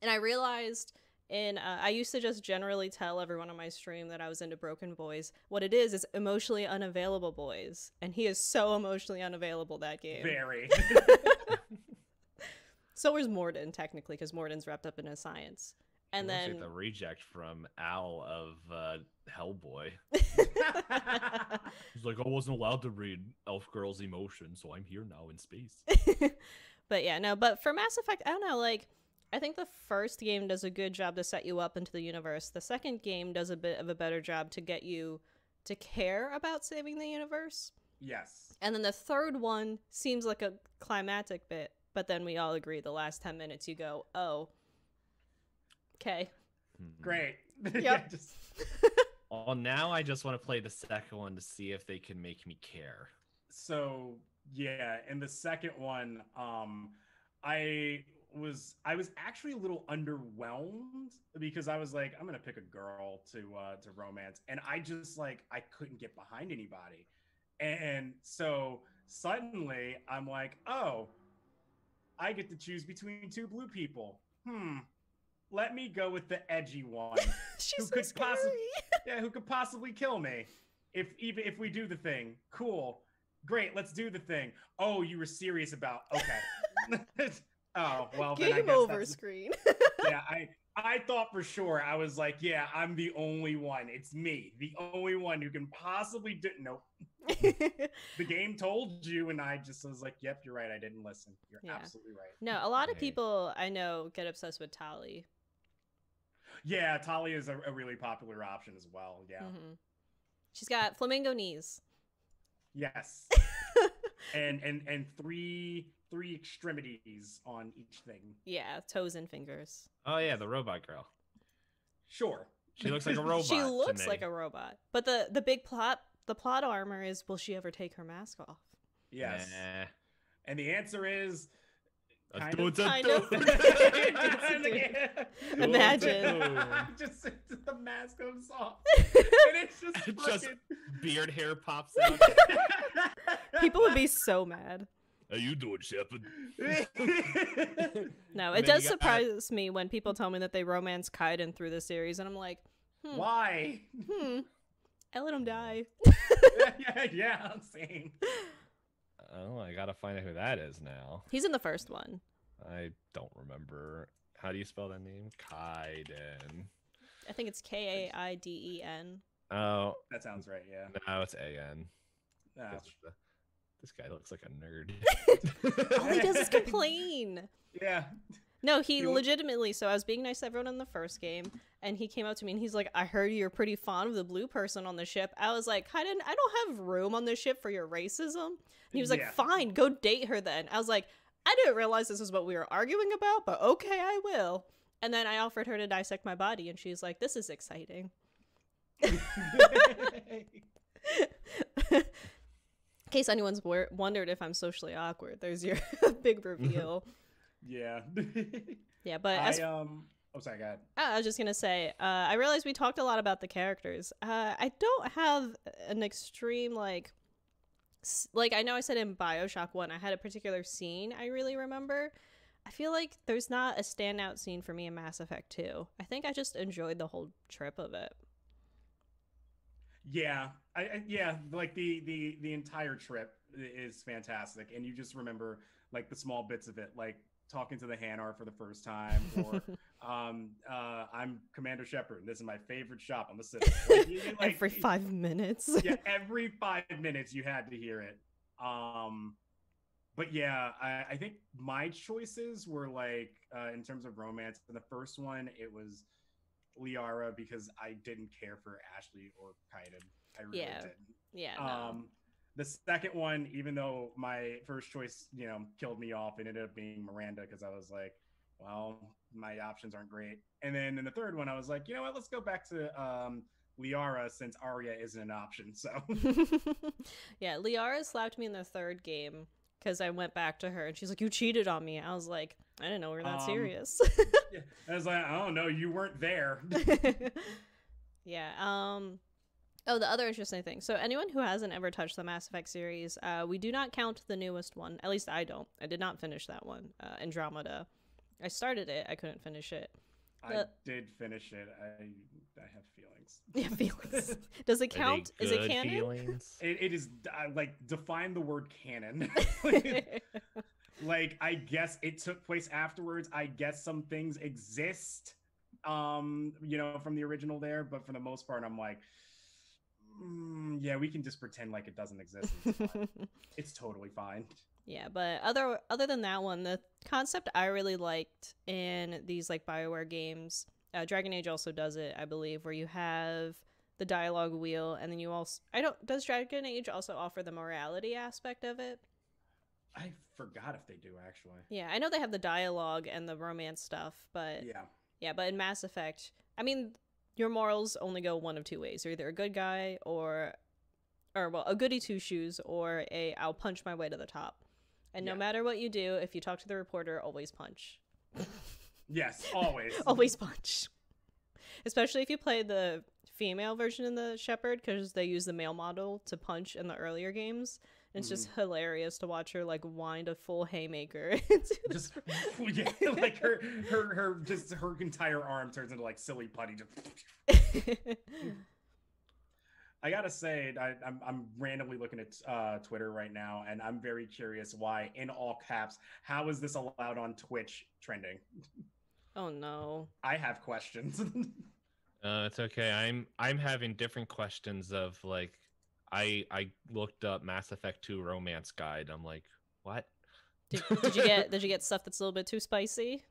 And I realized I used to just generally tell everyone on my stream that I was into broken boys. What it is emotionally unavailable boys, and he is so emotionally unavailable that game. Very. So is Morden technically, because Morden's wrapped up in his science. And Looks then like the reject from Al of Hellboy. He's like, I wasn't allowed to read Elf Girl's emotions, so I'm here now in space. But yeah, no, but for Mass Effect, I don't know, like, I think the first game does a good job to set you up into the universe. The second game does a bit of a better job to get you to care about saving the universe. Yes. And then the third one seems like a climactic bit, but then we all agree the last 10 minutes you go, oh, okay. Great. Yep. Well, now I just want to play the second one to see if they can make me care. So yeah, in the second one, I was actually a little underwhelmed because I was like, I'm gonna pick a girl to romance, and I just like I couldn't get behind anybody, and so suddenly I'm like, oh, I get to choose between two blue people. Let me go with the edgy one. She's so scary. Who could possibly kill me if we do the thing. Cool. Great, let's do the thing. Oh, you were serious about okay. Oh, well then I Game guess over that's- screen. Yeah, I thought for sure. I was like, yeah, I'm the only one. It's me. The only one who can possibly do nope. The game told you, and I just was like, yep, you're right. I didn't listen. You're Yeah. absolutely right. No, a lot of Right. people I know get obsessed with Tali. Yeah, Talia is a really popular option as well. Yeah. Mhm. She's got flamingo knees. Yes. and three extremities on each thing. Yeah, toes and fingers. Oh yeah, the robot girl. Sure. She looks like a robot. She to looks me. like a robot. But the big plot armor is, will she ever take her mask off? Yes. Nah. And the answer is kind Kind of. Imagine. just the mask comes off. And it's just, Just fucking... beard hair pops out. People would be so mad. How you doing, Shepard? No, And it then does you got- surprise me when people tell me that they romance Kaiden through the series, and I'm like, Why? I let him die. yeah, same. Oh, I gotta find out who that is now. He's in the first one. I don't remember. How do you spell that name? Kaiden. I think it's Kaiden. Oh, That sounds right. Yeah. no, it's AN. No. This guy looks like a nerd. All he does is complain. Yeah. No, he legitimately. So I was being nice to everyone in the first game, and he came up to me and he's like, "I heard you're pretty fond of the blue person on the ship." I was like, I don't have room on the ship for your racism." And he was like, "Fine, go date her then." I was like, I didn't realize this is what we were arguing about, but okay, I will. And then I offered her to dissect my body, and she's like, "This is exciting." In case anyone's wondered if I'm socially awkward, there's your big reveal. Yeah. Yeah, but oh, sorry, go ahead. I was just gonna say, I realized we talked a lot about the characters. I don't have an extreme like I know I said in BioShock 1 I had a particular scene I really remember. I feel like there's not a standout scene for me in Mass Effect 2. I think I just enjoyed the whole trip of it. Yeah, like the entire trip is fantastic, and you just remember like the small bits of it, like talking to the Hanar for the first time, or I'm Commander Shepard. This is my favorite shop on the city. Like, every 5 minutes. Yeah, every 5 minutes you had to hear it. But yeah, I think my choices were like in terms of romance. In the first one, it was Liara because I didn't care for Ashley or Kaiden. I really didn't. Yeah. No. The second one, even though my first choice, killed me off, it ended up being Miranda because I was like, well, my options aren't great. And then in the third one, I was like, you know what? Let's go back to Liara since Arya isn't an option. So yeah, Liara slapped me in the third game because I went back to her and she's like, "You cheated on me." I was like, I didn't know we were that serious. Yeah. I was like, oh no, you weren't there. Yeah. Oh, the other interesting thing. So anyone who hasn't ever touched the Mass Effect series, we do not count the newest one. At least I don't. I did not finish that one, Andromeda. I started it. I couldn't finish it. I did finish it. I have feelings. Yeah, feelings. Does it count? Is it canon? Feelings? It is like define the word canon. Like I guess it took place afterwards. I guess some things exist, from the original there, but for the most part, I'm like, yeah, we can just pretend like it doesn't exist. It's fine. It's totally fine. Yeah, but other than that one, the concept I really liked in these like BioWare games, Dragon Age also does it, I believe, where you have the dialogue wheel, and then you also does Dragon Age also offer the morality aspect of it? I forgot if they do actually. Yeah, I know they have the dialogue and the romance stuff, but yeah, but in Mass Effect, I mean, your morals only go one of two ways. You're either a good guy or well, a goody two shoes or a I'll punch my way to the top. And no matter what you do, if you talk to the reporter, always punch. Yes, always. Always punch. Especially if you play the female version in the Shepard, because they use the male model to punch in the earlier games. And it's just hilarious to watch her like wind a full haymaker. Just like her entire arm turns into like silly putty. I gotta say, I'm randomly looking at Twitter right now, and I'm very curious why, in all caps, how is this allowed on Twitch trending? Oh no! I have questions. It's okay. I'm having different questions of like, I looked up Mass Effect 2 romance guide. I'm like, what? Did you get stuff that's a little bit too spicy?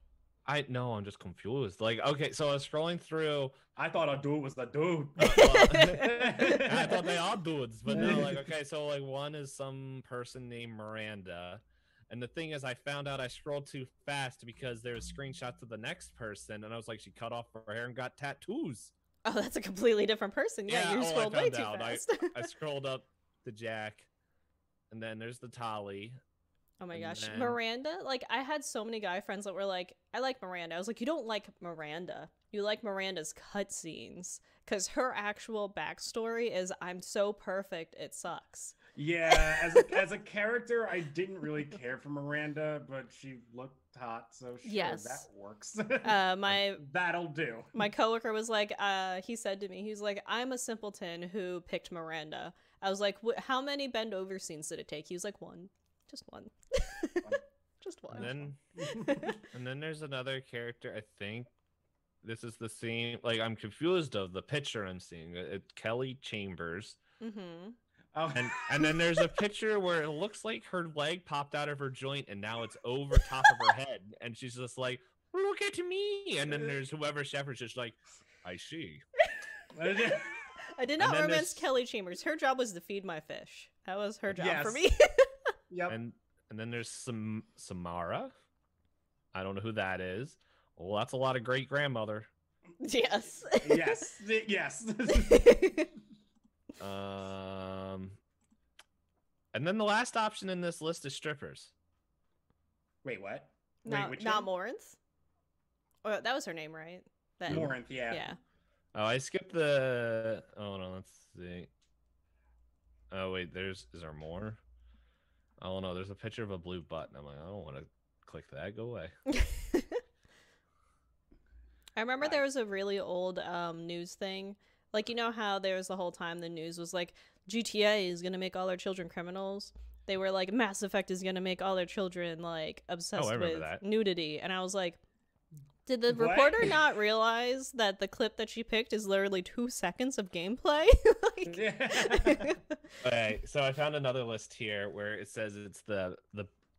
I'm just confused. Like, okay, so I was scrolling through. I thought a dude was a dude. I thought they all dudes, but no, like, okay, so like one is some person named Miranda. And the thing is, I found out I scrolled too fast because there was screenshots of the next person, and I was like, she cut off her hair and got tattoos. Oh, that's a completely different person. Yeah, you scrolled way too fast. I scrolled up the Jack, and then there's the Tali. Oh my gosh, Miranda? Like, I had so many guy friends that were like, I like Miranda. I was like, you don't like Miranda. You like Miranda's cutscenes. Because her actual backstory is, I'm so perfect, it sucks. Yeah, as a character, I didn't really care for Miranda, but she looked hot, so sure, Yes. that works. That'll do. My coworker was like, he said to me, he's like, I'm a simpleton who picked Miranda. I was like, how many bend over scenes did it take? He was like, one. Just one. Just one. And then there's another character, I think. This is the scene. Like, I'm confused of the picture I'm seeing. It's Kelly Chambers. Mm-hmm. Oh. And then there's a picture where it looks like her leg popped out of her joint and now it's over top of her head. And she's just like, look at me. And then there's whoever Shepard's just like, I see. I did not romance Kelly Chambers. Her job was to feed my fish. That was her job for me. Yep. And then there's Samara. I don't know who that is. Well, that's a lot of great grandmother. Yes. Yes. And then the last option in this list is strippers. Wait, what? Not Morinth? Oh, that was her name, right? Morinth, yeah. Yeah. Oh, I skipped the... Oh, no, let's see. Oh, wait, is there more? Oh, no, there's a picture of a blue button. I'm like, I don't want to click that. Go away. I remember there was a really old news thing. Like, you know how there was the whole time the news was like, GTA is going to make all their children criminals? They were like, Mass Effect is going to make all their children, like, obsessed with nudity. And I was like, did the reporter not realize that the clip that she picked is literally 2 seconds of gameplay? Okay, so I found another list here where it says it's the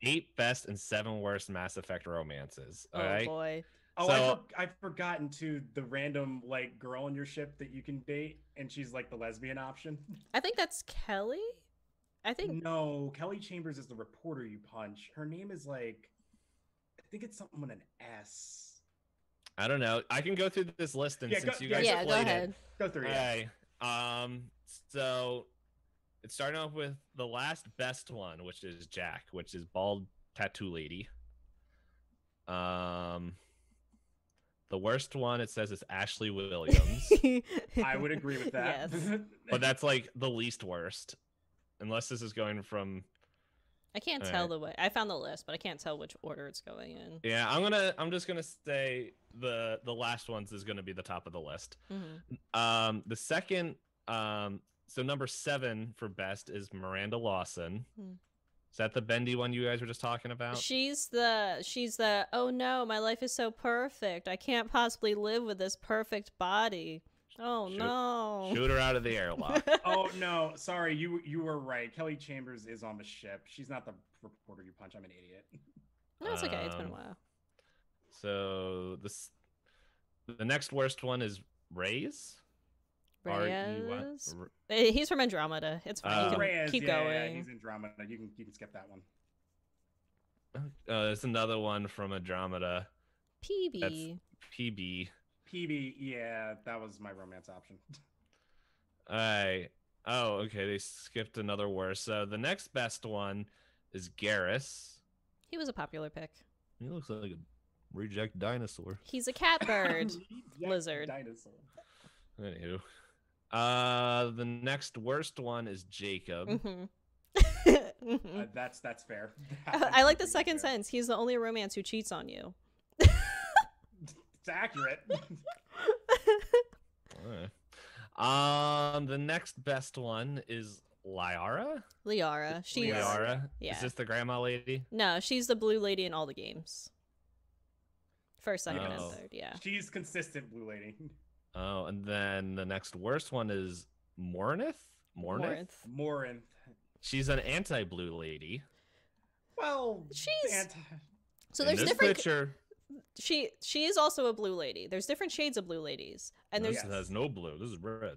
8 best and 7 worst Mass Effect romances. All right? Boy. Oh, so, I've forgotten to the random like girl in your ship that you can date, and she's like the lesbian option. I think that's Kelly. I think no, Kelly Chambers is the reporter you punch. Her name is like, I think it's something with an S. I don't know. I can go through this list, and since you guys have go played ahead. it, go through. Okay. So it's starting off with the last best one, which is Jack, which is bald tattoo lady. The worst one, it says, is Ashley Williams. I would agree with that. Yes. But that's like the least worst, unless this is going from. I can't tell the way. I found the list, but I can't tell which order it's going in. Yeah, I'm just gonna say the last ones is gonna be the top of the list. Mm-hmm. The second, so number 7 for best is Miranda Lawson. Hmm. Is that the bendy one you guys were just talking about? She's the oh no, my life is so perfect. I can't possibly live with this perfect body. Oh no. Shoot her out of the airlock. Oh no, sorry, you were right. Kelly Chambers is on the ship. She's not the reporter you punch. I'm an idiot. No, it's okay. It's been a while. So the next worst one is Reyes. Reyes. He's from Andromeda. It's fine. You can Reyes, keep going. Yeah, he's Andromeda. You can skip that one. There's another one from Andromeda. PB. That's PB. PB, yeah, that was my romance option. Oh, okay. They skipped another worst. So the next best one is Garrus. He was a popular pick. He looks like a reject dinosaur. He's a catbird lizard. Dinosaur. Anywho. The next worst one is Jacob. Mm-hmm. That's fair. I like the second sentence. He's the only romance who cheats on you. It's accurate. The next best one is Liara. Liara. Liara. Yeah. Is this the grandma lady? No, she's the blue lady in all the games. First, second, and third. Yeah. She's consistent blue lady. Oh, and then the next worst one is Morinth. Morinth. She's an anti-blue lady. Well, she's so in there's this different. Picture, she is also a blue lady. There's different shades of blue ladies, and this has no blue. This is red.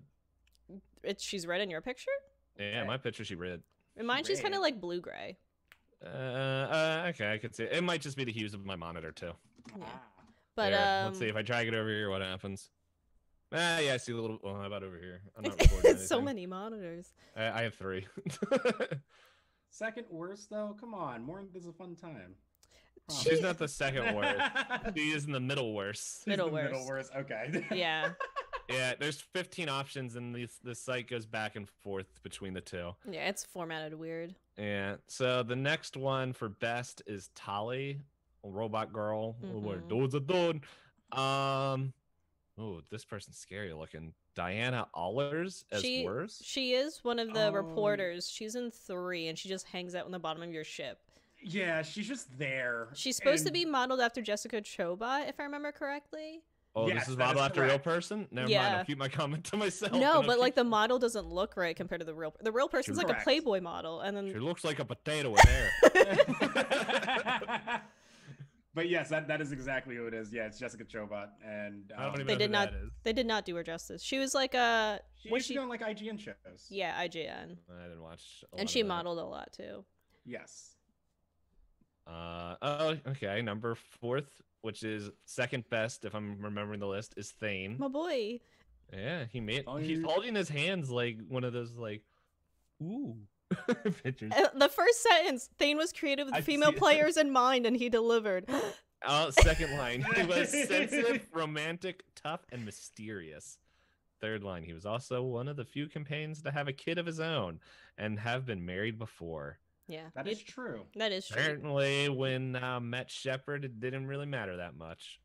She's red in your picture. Yeah, my picture she red. In mine, she's kind of like blue gray. Okay, I could see it. It might just be the hues of my monitor too. Yeah. But let's see if I drag it over here. What happens? Yeah, I see a little. Well, how about over here? I'm not recording anything. So many monitors. I have 3. Second worst though. Come on, Morinth is a fun time. She's not the second worst. She is in the middle worst. Middle worst. Okay. Yeah. Yeah, there's 15 options, and the site goes back and forth between the two. Yeah, it's formatted weird. Yeah. So the next one for best is Tali, a robot girl. Where doors are done. Oh, this person's scary looking. Diana Allers as worse. She is one of the reporters. She's in 3, and she just hangs out on the bottom of your ship. Yeah, she's just there. She's supposed to be modeled after Jessica Chobot, if I remember correctly. Oh, yes, this is modeled after a real person? Never mind, I'll keep my comment to myself. No, but like the model doesn't look right compared to the real person's like a Playboy model, and then she looks like a potato in there. But yes, that is exactly who it is. Yeah, it's Jessica Chobot, and I don't even know who that is. They did not do her justice. She was like was she on like IGN shows? Yeah, IGN. I didn't watch. And she modeled a lot too. Yes. Oh, okay. Number 4th, which is second best, if I'm remembering the list, is Thane. My boy. Yeah, he's holding his hands like one of those like, ooh. Pictures. The first sentence, Thane was created with female players in mind, and he delivered. Second line, he was sensitive, romantic, tough, and mysterious. Third line, he was also one of the few companions to have a kid of his own and have been married before. Yeah, that is true. That is true. Apparently, when met Shepard, it didn't really matter that much.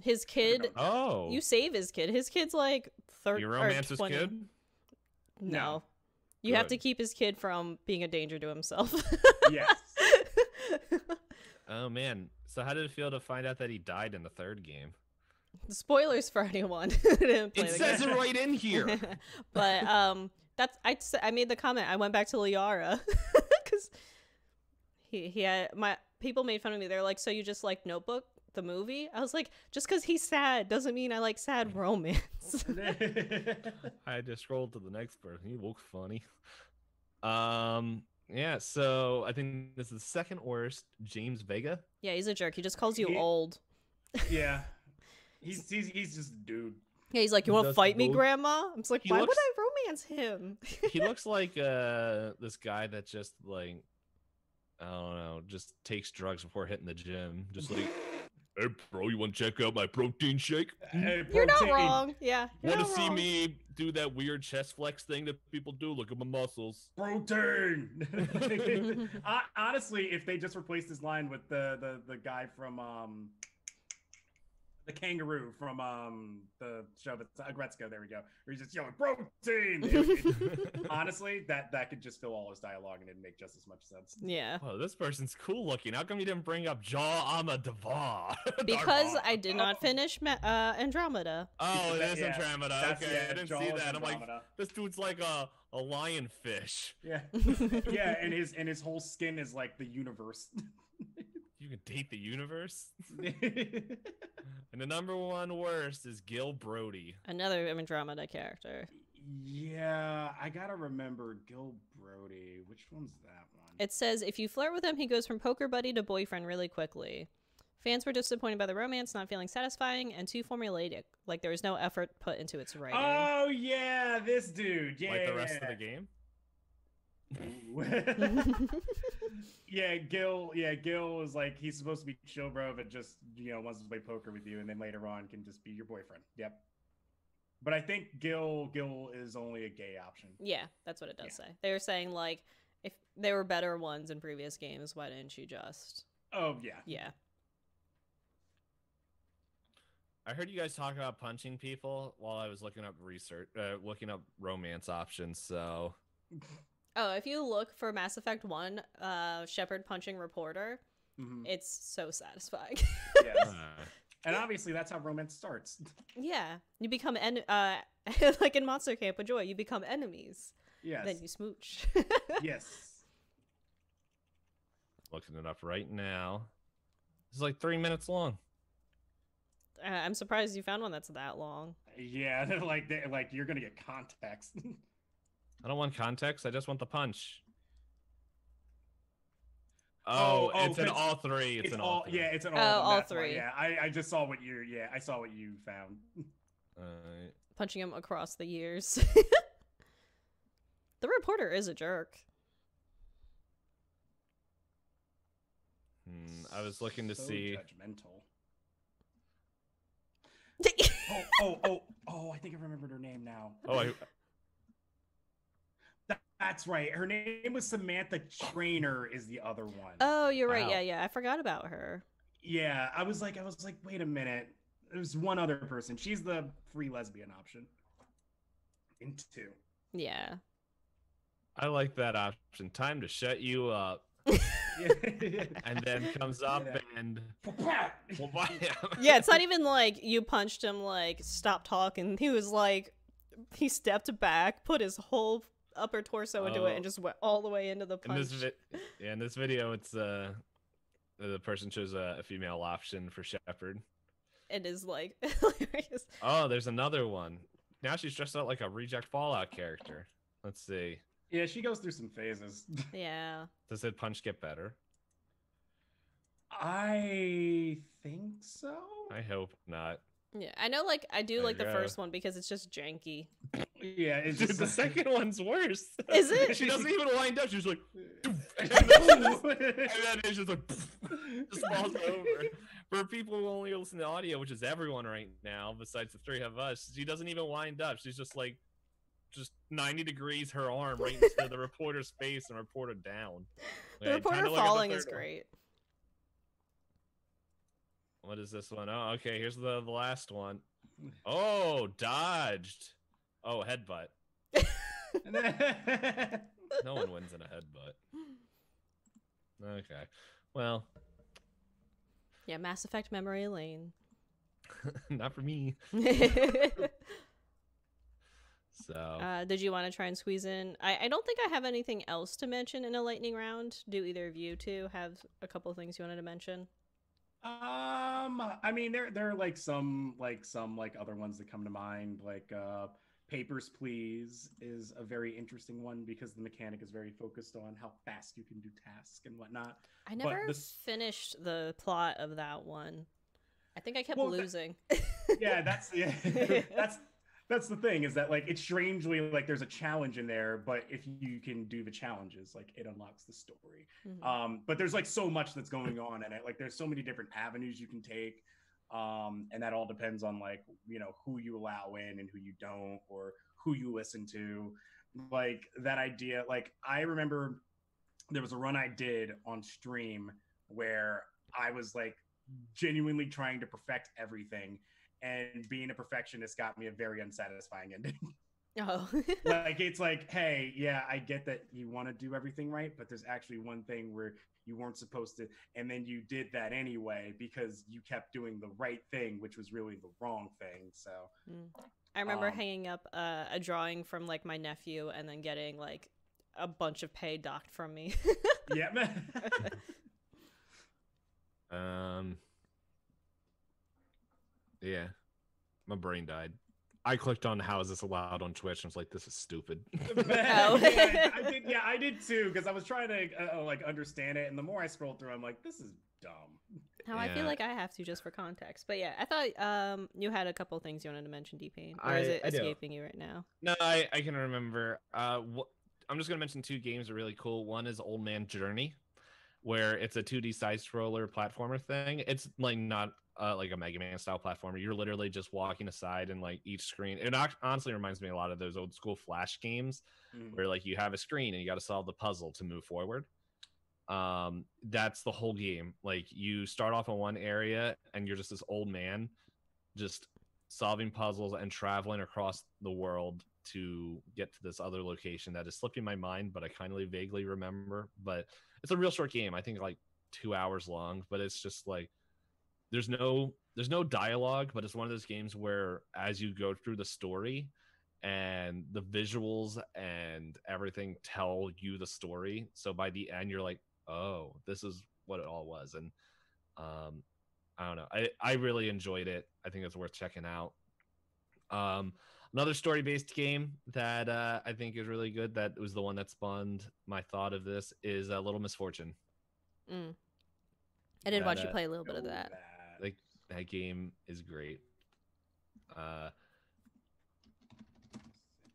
His kid. Oh, you save his kid. His kid's like 30 Your romance or 20. is good? No. You have to keep his kid from being a danger to himself. Yes. Oh, man. So how did it feel to find out that he died in the 3rd game? Spoilers for anyone who didn't play it the says game. it right in here. But I made the comment. I went back to Liara because he had people made fun of me. They're like, so you just like Notebook, the movie? I was like, just because he's sad doesn't mean I like sad romance. I had to scroll to the next person. He looks funny. Yeah, so I think this is the second worst. James Vega. Yeah, he's a jerk. He just calls you old. Yeah. He's just a dude. Yeah, he's like, you want to fight me, Grandma? I'm just like, why would I romance him? He looks like this guy that just like, I don't know, just takes drugs before hitting the gym. Just like, hey, bro, you want to check out my protein shake? You're not wrong. Yeah. Want to see me do that weird chest flex thing that people do? Look at my muscles. Protein. Honestly, if they just replaced his line with the guy from the kangaroo from the show that's Agretzko, there we go. Where he's just yelling protein. Honestly, that could just fill all his dialogue and it'd make just as much sense. Yeah. Oh, this person's cool looking. How come you didn't bring up Jaw Amadava? Because I did not finish Andromeda. Oh, it is Andromeda. Okay, yeah, I didn't see that. I'm like, this dude's like a lionfish. Yeah. Yeah, and his whole skin is like the universe. You can date the universe? And the number 1 worst is Gil Brody. Another Andromeda character. Yeah, I gotta remember Gil Brody. Which one's that one? It says, if you flirt with him, he goes from poker buddy to boyfriend really quickly. Fans were disappointed by the romance, not feeling satisfying, and too formulaic. Like there was no effort put into its writing. Oh, yeah, this dude. Yeah, like the rest of the game? Gil is like, he's supposed to be chill bro, but just, wants to play poker with you, and then later on can just be your boyfriend. Yep. But I think Gil is only a gay option. Yeah, that's what it does say. They were saying, like, if there were better ones in previous games, why didn't you just... Oh, yeah. Yeah. I heard you guys talk about punching people while I was looking up romance options, so... Oh, if you look for Mass Effect 1, Shepard punching reporter, it's so satisfying. Yes. And obviously that's how romance starts. Yeah. You become, like in Monster Camp with Joy, you become enemies. Yes. Then you smooch. Yes. Looking it up right now. It's like 3 minutes long. I'm surprised you found one that's that long. Yeah, like you're going to get context. I don't want context. I just want the punch. Oh, it's in all 3. It's in all 3. Yeah, it's in all. All 3. Yeah, I just saw what you. Yeah, I saw what you found. Punching him across the years. The reporter is a jerk. I was looking to see. Judgmental. Oh, I think I remembered her name now. Oh, That's right. Her name was Samantha Trainer is the other one. Oh, you're right. Wow. Yeah. I forgot about her. Yeah, I was like, wait a minute. There's one other person. She's the free lesbian option. In 2. Yeah. I like that option. Time to shut you up. And then comes up and Yeah, it's not even like you punched him, like, stop talking. He was like, he stepped back, put his whole upper torso into it, and just went all the way into the punch. In this video, it's the person chose a female option for Shepard. It is like hilarious. Oh, there's another one. Now she's dressed out like a reject Fallout character. Let's see. Yeah, she goes through some phases. Yeah. Does that punch get better? I think so. I hope not. Yeah, I know, like, I do There like you the go. first one because it's just janky. Yeah, it's Dude, just the second one's worse. Is it? She doesn't even wind up. She's like, and then it's just like, just falls over. For people who only listen to audio, which is everyone right now, besides the 3 of us, she doesn't even wind up. She's just like, just 90 degrees her arm right into the reporter's face and reporter down. The reporter falling is great. What is this one? Oh, okay. Here's the last one. Oh, dodged. Oh, headbutt. No one wins in a headbutt. Okay. Well. Yeah, Mass Effect memory lane. Not for me. So. Did you want to try and squeeze in? I don't think I have anything else to mention in a lightning round. Do either of you two have a couple things you wanted to mention? I mean, there are like some other ones that come to mind. Like Papers, Please is a very interesting one because the mechanic is very focused on how fast you can do tasks and whatnot. I never finished the plot of that one. I think I kept losing. Yeah, that's the thing is that like it's strangely like there's a challenge in there, but if you can do the challenges, like it unlocks the story. Mm-hmm. But there's like so much that's going on in it. Like there's so many different avenues you can take. And that all depends on like, you know, who you allow in and who you don't, or who you listen to. Like that idea, like I remember there was a run I did on stream where I was like genuinely trying to perfect everything. And being a perfectionist got me a very unsatisfying ending. Oh. Like, it's like, hey, yeah, I get that you want to do everything right, but there's actually one thing where you weren't supposed to, and then you did that anyway because you kept doing the right thing, which was really the wrong thing. So I remember hanging up a drawing from like my nephew and then getting like a bunch of pay docked from me. Yeah. Yeah, my brain died. I clicked on how is this allowed on Twitch and was like, this is stupid. Yeah, I did too, because I was trying to like understand it, and the more I scrolled through, I'm like, this is dumb. Now I feel like I have to just for context. But yeah, I thought you had a couple things you wanted to mention, DPayne. Or is it escaping you right now? No, I can remember. I'm just going to mention 2 games that are really cool. One is Old Man Journey, where it's a 2D side-scroller platformer thing. It's like not like a Mega Man style platformer. You're literally just walking aside and like each screen. It honestly reminds me a lot of those old school Flash games where like you have a screen and you got to solve the puzzle to move forward. That's the whole game. Like you start off in one area and you're just this old man just solving puzzles and traveling across the world to get to this other location that is slipping my mind, but I kind of vaguely remember. But it's a real short game. I think like 2 hours long, but it's just like there's no dialogue, but it's one of those games where as you go through the story and the visuals and everything tell you the story, so by the end you're like, oh, this is what it all was. And I don't know, I really enjoyed it. I think it's worth checking out. Another story-based game that I think is really good, that was the one that spawned my thought of this, is Little Misfortune. I did watch you play a little bit of that. Like that game is great.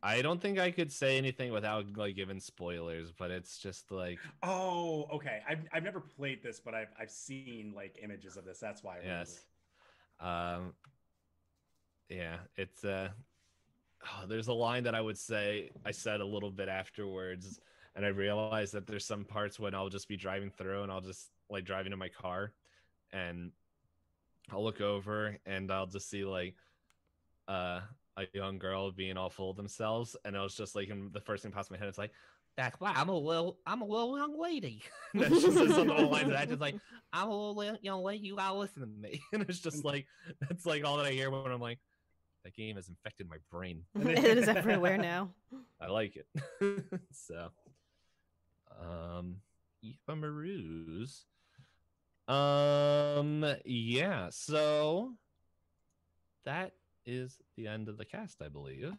I don't think I could say anything without like giving spoilers, but it's just like, oh, okay. I've never played this, but I've seen like images of this. That's why. Yes. Yeah, it's there's a line that I said a little bit afterwards, and I realized that there's some parts when I'll just be driving through and I'll just like driving in my car and I'll look over and I'll just see like a young girl being all full of themselves, and it was just like, and the first thing pops in my head, it's like, that's why I'm a little young lady. And that's just some of the lines that I just like, I'm a little young lady, you gotta listen to me. And it's just like, that's like all that I hear when I'm like, that game has infected my brain. It is everywhere now. I like it. So, Eva Maroos. Yeah, so that is the end of the cast, I believe.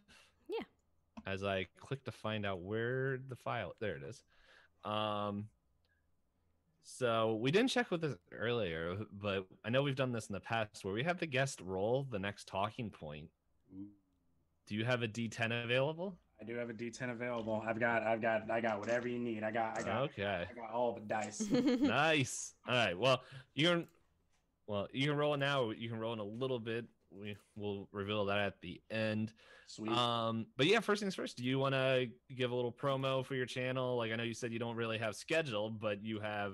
Yeah. As I click to find out where the file, there it is. So we didn't check with this earlier, but I know we've done this in the past where we have the guest roll the next talking point. Do you have a D10 available? I do have a D10 available. I got whatever you need. I got all the dice. Nice. All right. Well, you can roll it now. Or you can roll in a little bit. We'll reveal that at the end. Sweet. But yeah, first things first. Do you want to give a little promo for your channel? Like, I know you said you don't really have scheduled, but you have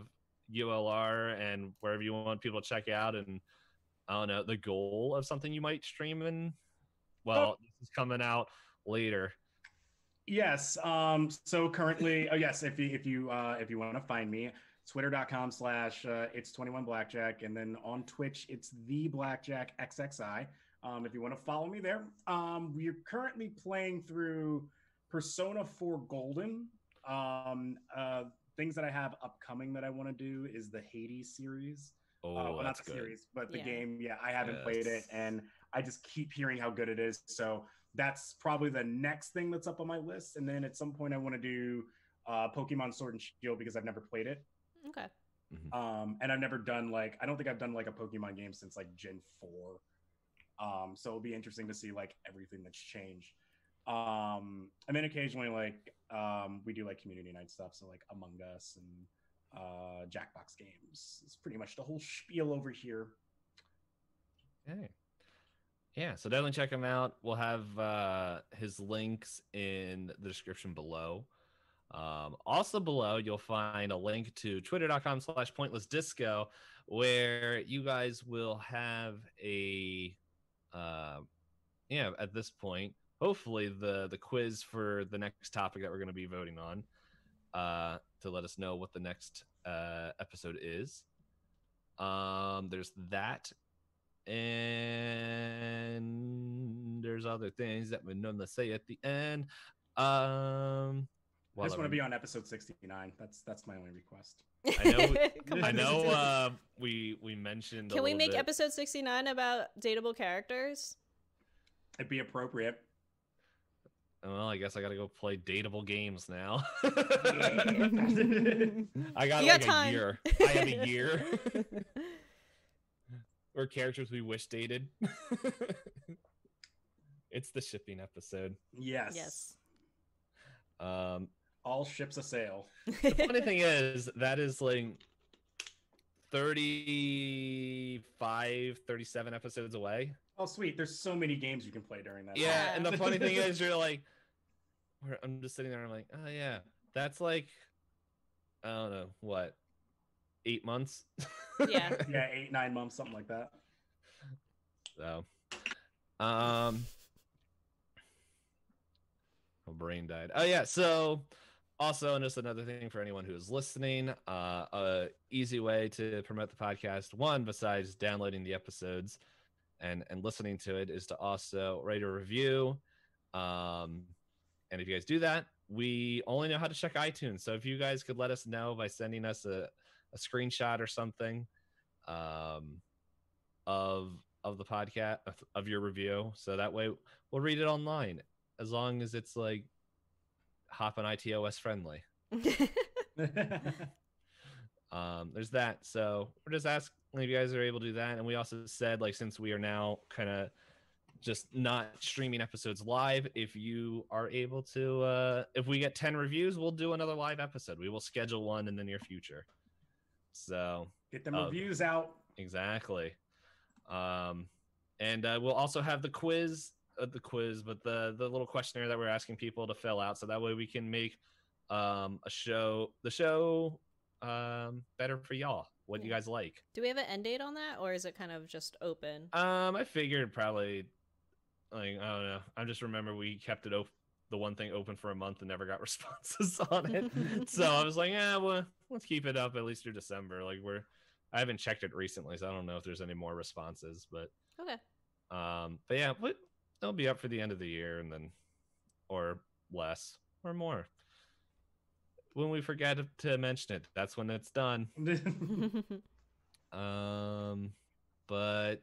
ULR and wherever you want people to check out, and I don't know, the goal of something you might stream in. Well, this is coming out later. Yes. So currently, yes, if you want to find me, twitter.com/it's21blackjack, and then on Twitch it's TheBlackJackXXI. If you want to follow me there. We're currently playing through Persona 4 Golden. Things that I have upcoming that I want to do is the Hades series. Well, not the series, but the game. Yeah, I haven't played it, and I just keep hearing how good it is. So that's probably the next thing that's up on my list. And then at some point I want to do Pokemon Sword and Shield because I've never played it. Okay. And I've never done I don't think I've done like a Pokemon game since like Gen 4. So it'll be interesting to see like everything that's changed. And then occasionally we do like community night stuff. So like Among Us and Jackbox games. It's pretty much the whole spiel over here. Okay. Yeah, so definitely check him out. We'll have his links in the description below. Also below, you'll find a link to twitter.com/pointlessdisco, where you guys will have a at this point, hopefully the quiz for the next topic that we're going to be voting on, to let us know what the next episode is. There's that, and there's other things that we're going to say at the end. I just want to be on episode 69. That's my only request. I know. We mentioned. Can we make episode 69 about dateable characters? It'd be appropriate. Well, I guess I gotta go play dateable games now. I got a year. I have a year. Or characters we wish dated. It's the shipping episode. Yes. All ships a sail. The funny thing is, that is like 35, 37 episodes away. Oh, sweet. There's so many games you can play during that. Yeah, time. And the funny thing is, you're like, I'm just sitting there, I'm like, oh yeah, that's like, I don't know, what, 8 months? Yeah. Yeah, 8-9 months, something like that. So, my brain died. Oh yeah, so also, and just another thing for anyone who is listening, a easy way to promote the podcast, one, besides downloading the episodes and listening to it, is to also write a review. And if you guys do that, we only know how to check iTunes. So if you guys could let us know by sending us a screenshot or something of the podcast, of your review, so that way we'll read it online, as long as it's like Hop on iTOS friendly. There's that. So we're just asking if you guys are able to do that. And we also said, like, since we are now kind of just not streaming episodes live, if you are able to, if we get 10 reviews, we'll do another live episode. We will schedule one in the near future. So get them reviews out. Exactly. And we'll also have the quiz, but the little questionnaire that we're asking people to fill out, so that way we can make the show better for y'all. What you guys like? Do we have an end date on that, or is it kind of just open? I figured probably, like, I don't know. I just remember we kept it the one thing open for a month and never got responses on it. So I was like, yeah, well, let's keep it up at least through December. Like I haven't checked it recently, so I don't know if there's any more responses, but okay. But yeah, it'll be up for the end of the year, and then, or less, or more. When we forget to mention it, that's when it's done. But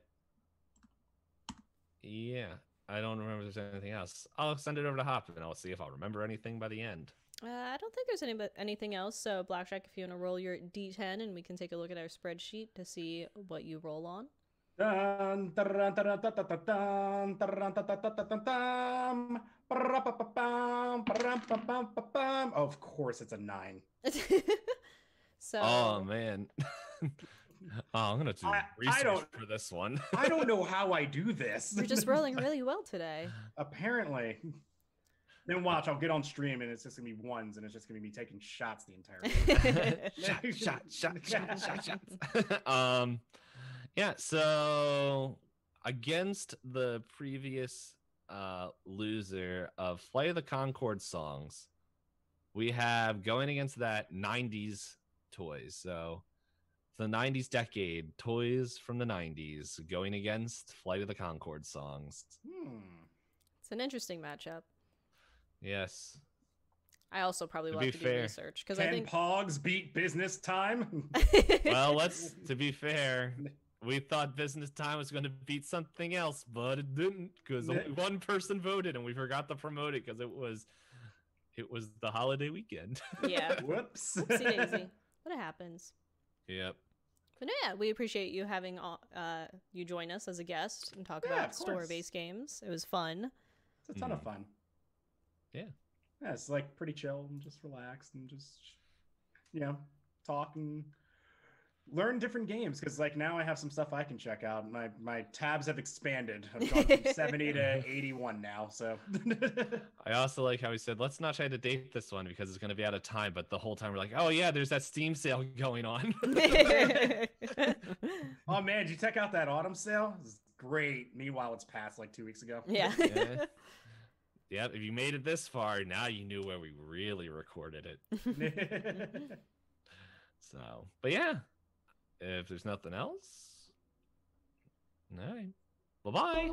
yeah, I don't remember if there's anything else. I'll send it over to Hop, and I'll see if I'll remember anything by the end. I don't think there's anything else. So Blackjack, if you want to roll your D10, and we can take a look at our spreadsheet to see what you roll on. Of course, it's a 9. So. Oh man. I'm gonna do research for this one. I don't know how I do this. You're just rolling really well today. Apparently. Then watch, I'll get on stream and it's just gonna be ones, and it's just gonna be me taking shots the entire time. Shot. Yeah. So against the previous loser of Flight of the Conchord songs, we have going against that 90s toys. So the 90s decade, toys from the 90s going against Flight of the Conchord songs. It's an interesting matchup. Yes. I also probably will have to do research, because I think Pogs beat Business Time. Well, to be fair, we thought Business Time was going to beat something else, but it didn't, because only one person voted, and we forgot to promote it because it was the holiday weekend. Yeah. Whoops. Whoopsie daisy. But it happens. Yep. But yeah, we appreciate you having you join us as a guest and talk about story-based games. It was fun. It's a ton of fun. Yeah. Yeah, it's like pretty chill and just relaxed and just, talk and learn different games, because like now I have some stuff I can check out. My tabs have expanded. I've gone from 70 to 81 now. So I also like how he said, let's not try to date this one because it's going to be out of time. But the whole time we're like, oh yeah, there's that Steam sale going on. Oh man, did you check out that autumn sale? It's great. Meanwhile, it's passed like 2 weeks ago. Yeah. Yeah, if you made it this far, now you knew where we really recorded it. So, but yeah, if there's nothing else, all right, bye-bye.